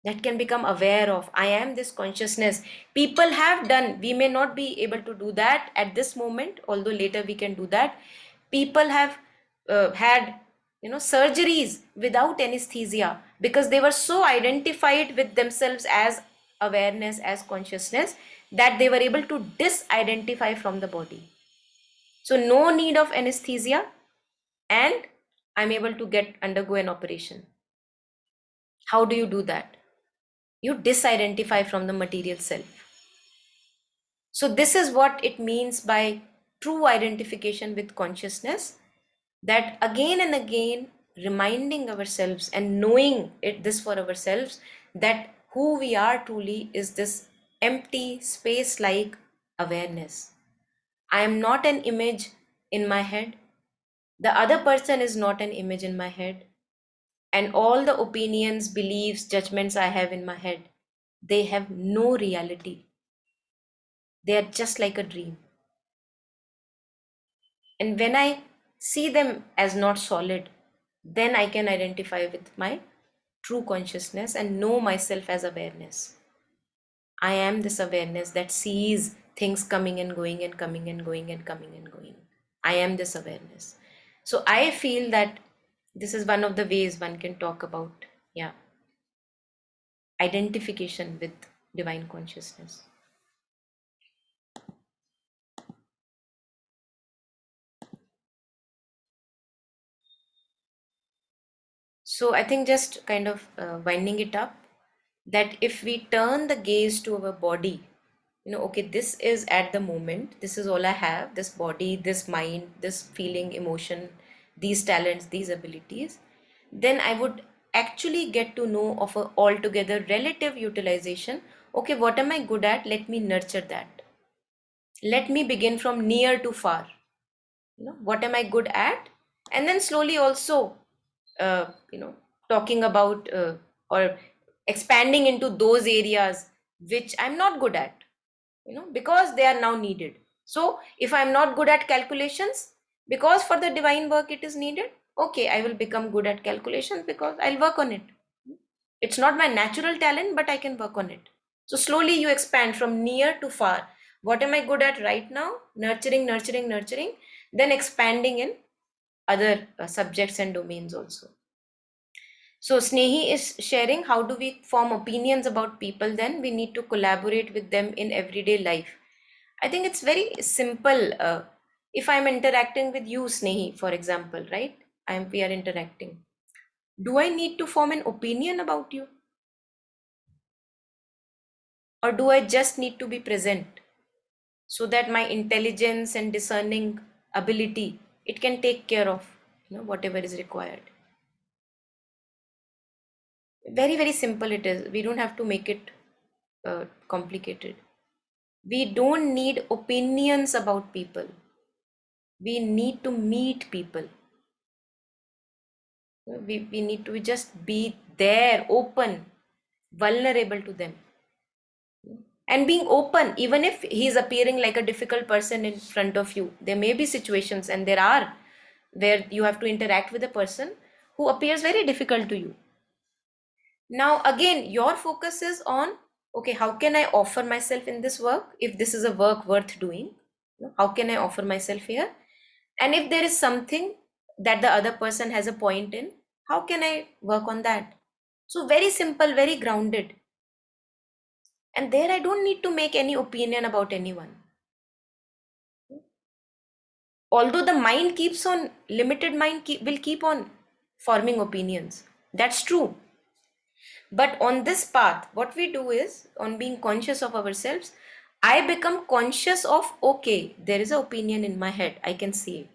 that can become aware of, I am this consciousness. People have done, we may not be able to do that at this moment, although later we can do that. People have had surgeries without anesthesia because they were so identified with themselves as awareness, as consciousness, that they were able to disidentify from the body. So no need of anesthesia, and I'm able to undergo an operation. How do you do that? You disidentify from the material self. So this is what it means by true identification with consciousness, that again and again reminding ourselves and knowing this for ourselves, that who we are truly is this empty space like awareness. I am not an image in my head. The other person is not an image in my head. And all the opinions, beliefs, judgments I have in my head, they have no reality. They are just like a dream. And when I see them as not solid, then I can identify with my true consciousness and know myself as awareness. I am this awareness that sees things coming and going and coming and going and coming and going. I am this awareness. So I feel that this is one of the ways one can talk about, identification with divine consciousness. So I think just kind of winding it up, that if we turn the gaze to our body, okay, this is at the moment, this is all I have, this body, this mind, this feeling, emotion, these talents, these abilities, then I would actually get to know of a altogether relative utilization. Okay, what am I good at? Let me nurture that. Let me begin from near to far. What am I good at? And then slowly also uh, you know talking about or expanding into those areas which I'm not good at, because they are now needed. So if I'm not good at calculations, because for the divine work it is needed, okay, I will become good at calculations because I'll work on it. It's not my natural talent, but I can work on it. So slowly you expand from near to far. What am I good at right now? Nurturing, nurturing, nurturing, then expanding in other subjects and domains also. So Snehi is sharing, how do we form opinions about people? Then we need to collaborate with them in everyday life. I think it's very simple. If I'm interacting with you, Snehi, for example, right? We are interacting. Do I need to form an opinion about you? Or do I just need to be present so that my intelligence and discerning ability, it can take care of whatever is required? Very, very simple it is. We don't have to make it complicated. We don't need opinions about people. We need to meet people. We need to just be there, open, vulnerable to them. And being open, even if he's appearing like a difficult person in front of you, there may be situations, and there are, where you have to interact with a person who appears very difficult to you. Now again, your focus is on, okay, how can I offer myself in this work? If this is a work worth doing, how can I offer myself here? And if there is something that the other person has a point in, how can I work on that? So very simple, very grounded. And there I don't need to make any opinion about anyone. Although the mind keeps on, limited mind will keep on forming opinions. That's true. But on this path, what we do is, on being conscious of ourselves, I become conscious of, okay, there is an opinion in my head, I can see it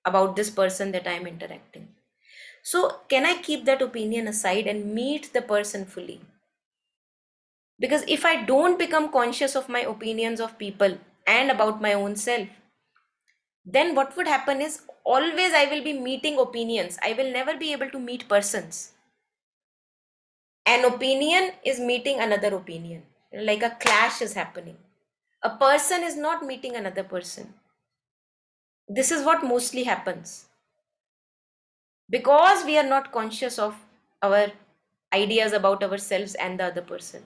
about this person that I am interacting. So can I keep that opinion aside and meet the person fully? Because if I don't become conscious of my opinions of people and about my own self, then what would happen is, always I will be meeting opinions. I will never be able to meet persons. An opinion is meeting another opinion, like a clash is happening. A person is not meeting another person. This is what mostly happens because we are not conscious of our ideas about ourselves and the other person.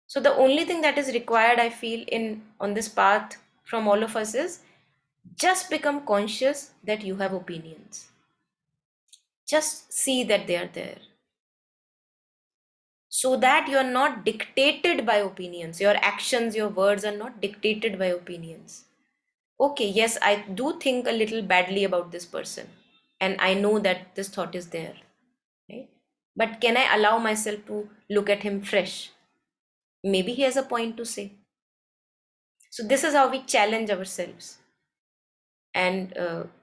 So the only thing that is required, I feel, in on this path from all of us is just become conscious that you have opinions. Just see that they are there, so that you are not dictated by opinions. Your actions, your words are not dictated by opinions. Okay, yes, I do think a little badly about this person, and I know that this thought is there, right? But can I allow myself to look at him fresh? Maybe he has a point to say. So this is how we challenge ourselves. And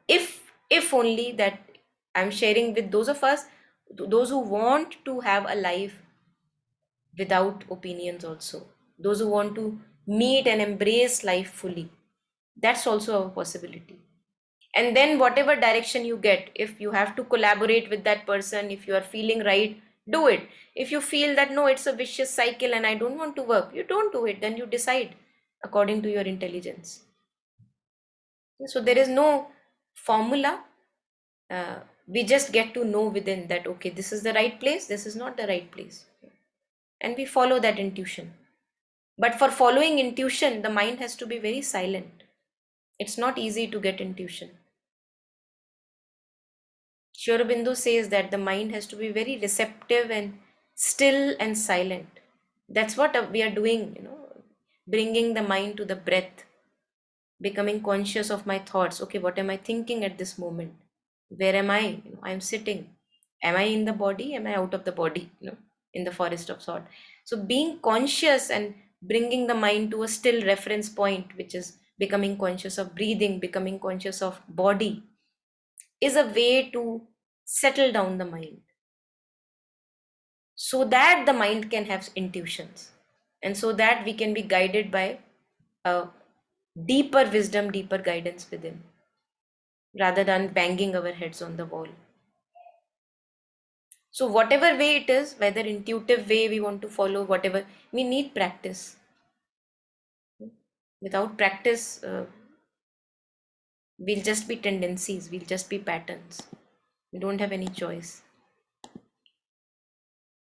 if only that I'm sharing with those of us, those who want to have a life without opinions, also those who want to meet and embrace life fully, that's also a possibility. And then whatever direction you get, if you have to collaborate with that person, if you are feeling right, do it. If you feel that no, it's a vicious cycle and I don't want to work, you don't do it. Then you decide according to your intelligence. So there is no formula. We just get to know within that, okay, this is the right place, this is not the right place, and we follow that intuition. But for following intuition, the mind has to be very silent. It's not easy to get intuition. Sri Aurobindo says that the mind has to be very receptive and still and silent. That's what we are doing, bringing the mind to the breath, becoming conscious of my thoughts. Okay, what am I thinking at this moment? Where am I? I'm sitting. Am I in the body? Am I out of the body? In the forest of thought. So being conscious and bringing the mind to a still reference point, which is becoming conscious of breathing, becoming conscious of body, is a way to settle down the mind so that the mind can have intuitions, and so that we can be guided by a deeper wisdom, deeper guidance within, rather than banging our heads on the wall. So whatever way it is, whether intuitive way we want to follow, whatever, we need practice. Without practice, we'll just be tendencies, we'll just be patterns. We don't have any choice.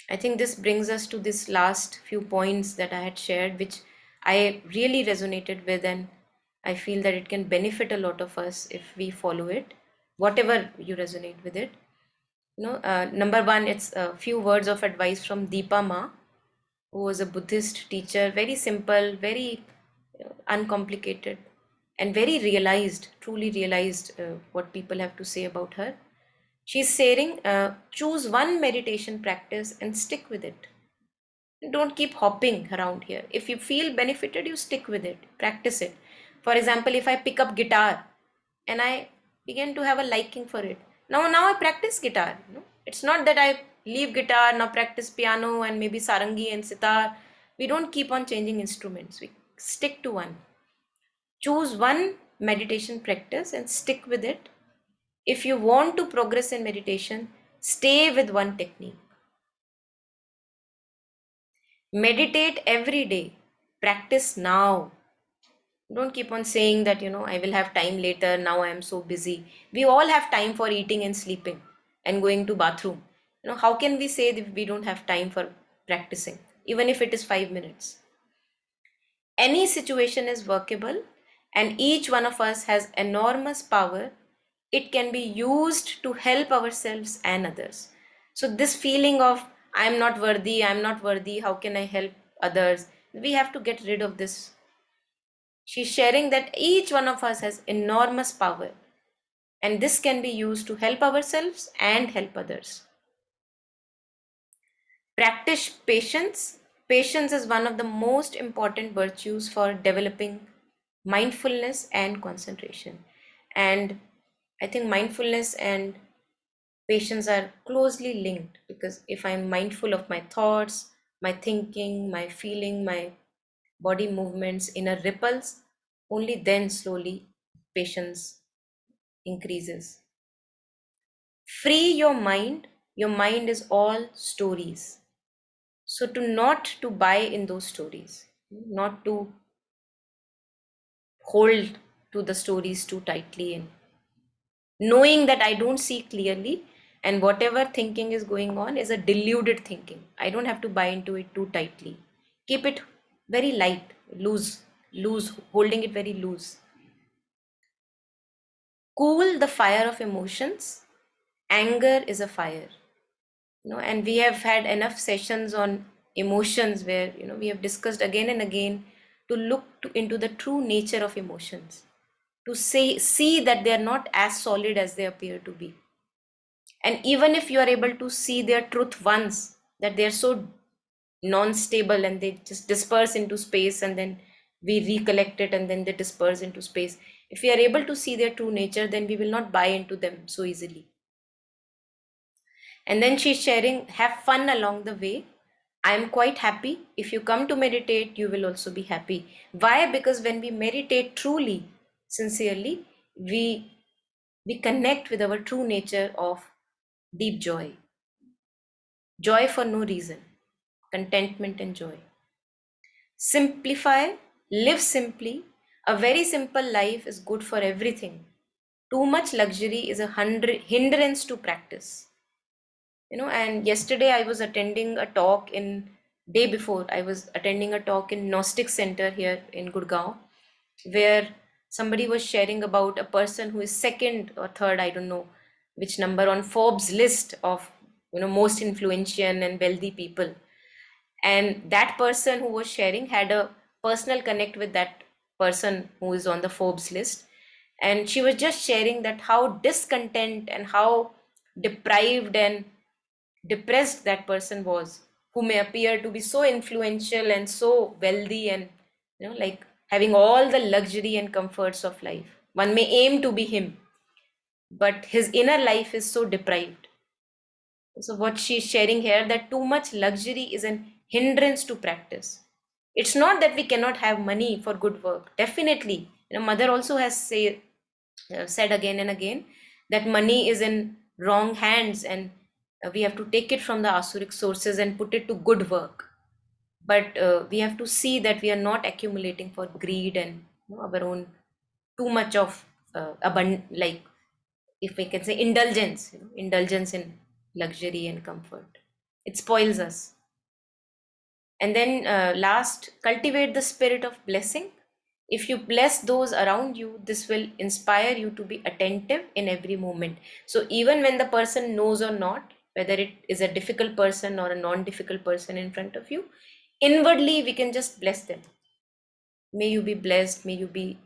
I think this brings us to this last few points that I had shared, which I really resonated with, and I feel that it can benefit a lot of us if we follow it, whatever you resonate with it. Number one, it's a few words of advice from Deepa Ma, who was a Buddhist teacher, very simple, very uncomplicated, and very realized, truly realized what people have to say about her. She's saying, choose one meditation practice and stick with it. Don't keep hopping around here. If you feel benefited, you stick with it, practice it. For example, if I pick up guitar and I begin to have a liking for it, now I practice guitar. It's not that I leave guitar, now practice piano and maybe sarangi and sitar. We don't keep on changing instruments. We stick to one. Choose one meditation practice and stick with it. If you want to progress in meditation, stay with one technique. Meditate every day. Practice now. Don't keep on saying that, I will have time later. Now I am so busy. We all have time for eating and sleeping and going to bathroom. How can we say that we don't have time for practicing, even if it is 5 minutes? Any situation is workable, and each one of us has enormous power. It can be used to help ourselves and others. So this feeling of I'm not worthy, how can I help others? We have to get rid of this. She's sharing that each one of us has enormous power, and this can be used to help ourselves and help others. Practice patience. Patience is one of the most important virtues for developing mindfulness and concentration. And I think mindfulness and patience are closely linked, because if I'm mindful of my thoughts, my thinking, my feeling, my body movements, inner ripples, only then slowly patience increases. Free your mind. Your mind is all stories. So to not to buy in those stories, not to hold to the stories too tightly, and knowing that I don't see clearly, and whatever thinking is going on is a deluded thinking. I don't have to buy into it too tightly. Keep it very light, loose, holding it very loose. Cool the fire of emotions. Anger is a fire. And we have had enough sessions on emotions where we have discussed again and again to look into the true nature of emotions, to see that they are not as solid as they appear to be. And even if you are able to see their truth once, that they are so non-stable and they just disperse into space, and then we recollect it and then they disperse into space, if we are able to see their true nature, then we will not buy into them so easily. And then she's sharing, have fun along the way. I am quite happy. If you come to meditate, you will also be happy. Why? Because when we meditate truly, sincerely, we connect with our true nature of deep joy. Joy for no reason. Contentment and joy. Simplify, live simply. A very simple life is good for everything. Too much luxury is a hindrance to practice. And yesterday I was attending a talk in day before I was attending a talk in Gnostic Center here in Gurgaon, where somebody was sharing about a person who is second or third, I don't know which number, on Forbes list of most influential and wealthy people. And that person who was sharing had a personal connect with that person who is on the Forbes list, and she was just sharing that how discontent and how deprived and depressed that person was, who may appear to be so influential and so wealthy, and like having all the luxury and comforts of life. One may aim to be him, but his inner life is so deprived. So what she's sharing here, that too much luxury is an hindrance to practice. It's not that we cannot have money for good work. Definitely, mother also has said again and again that money is in wrong hands, and we have to take it from the asuric sources and put it to good work. But we have to see that we are not accumulating for greed and our own too much of like, if we can say, indulgence, indulgence in luxury and comfort. It spoils us. And then last, cultivate the spirit of blessing. If you bless those around you, this will inspire you to be attentive in every moment. So even when the person knows or not, whether it is a difficult person or a non-difficult person in front of you, inwardly we can just bless them. May you be blessed, may you be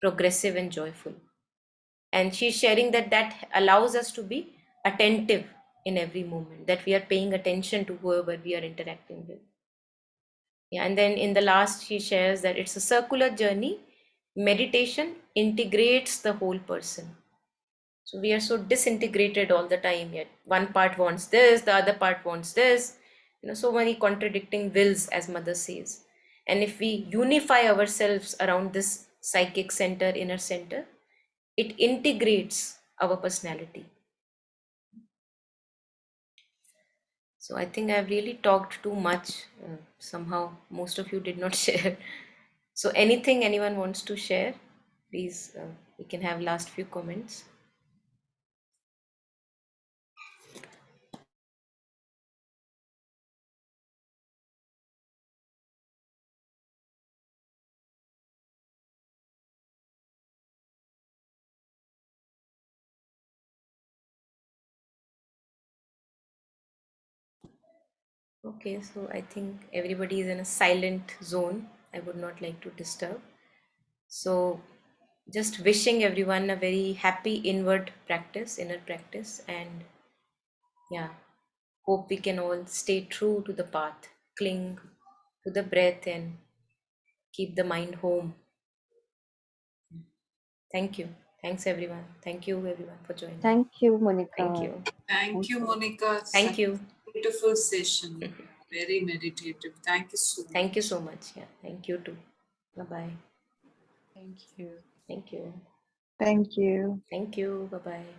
progressive and joyful. And she's sharing that allows us to be attentive in every moment, that we are paying attention to whoever we are interacting with. Yeah, and then in the last, she shares that it's a circular journey. Meditation integrates the whole person. So we are so disintegrated all the time, yet one part wants this, the other part wants this, so many contradicting wills, as mother says. And if we unify ourselves around this psychic center, inner center, it integrates our personality. So I think I've really talked too much. Somehow most of you did not share. So anything anyone wants to share, please, we can have last few comments. Okay, so I think everybody is in a silent zone. I would not like to disturb. So, just wishing everyone a very happy inner practice, and yeah, hope we can all stay true to the path, cling to the breath, and keep the mind home. Thank you. Thanks, everyone. Thank you, everyone, for joining. Thank you, Monica. Thank you. Thank you, Monica. Thank Such you. a beautiful session. Very meditative. Thank you so much. Thank you so much. Yeah, thank you too. Bye bye. Thank you. Thank you. Thank you. Thank you. Bye bye.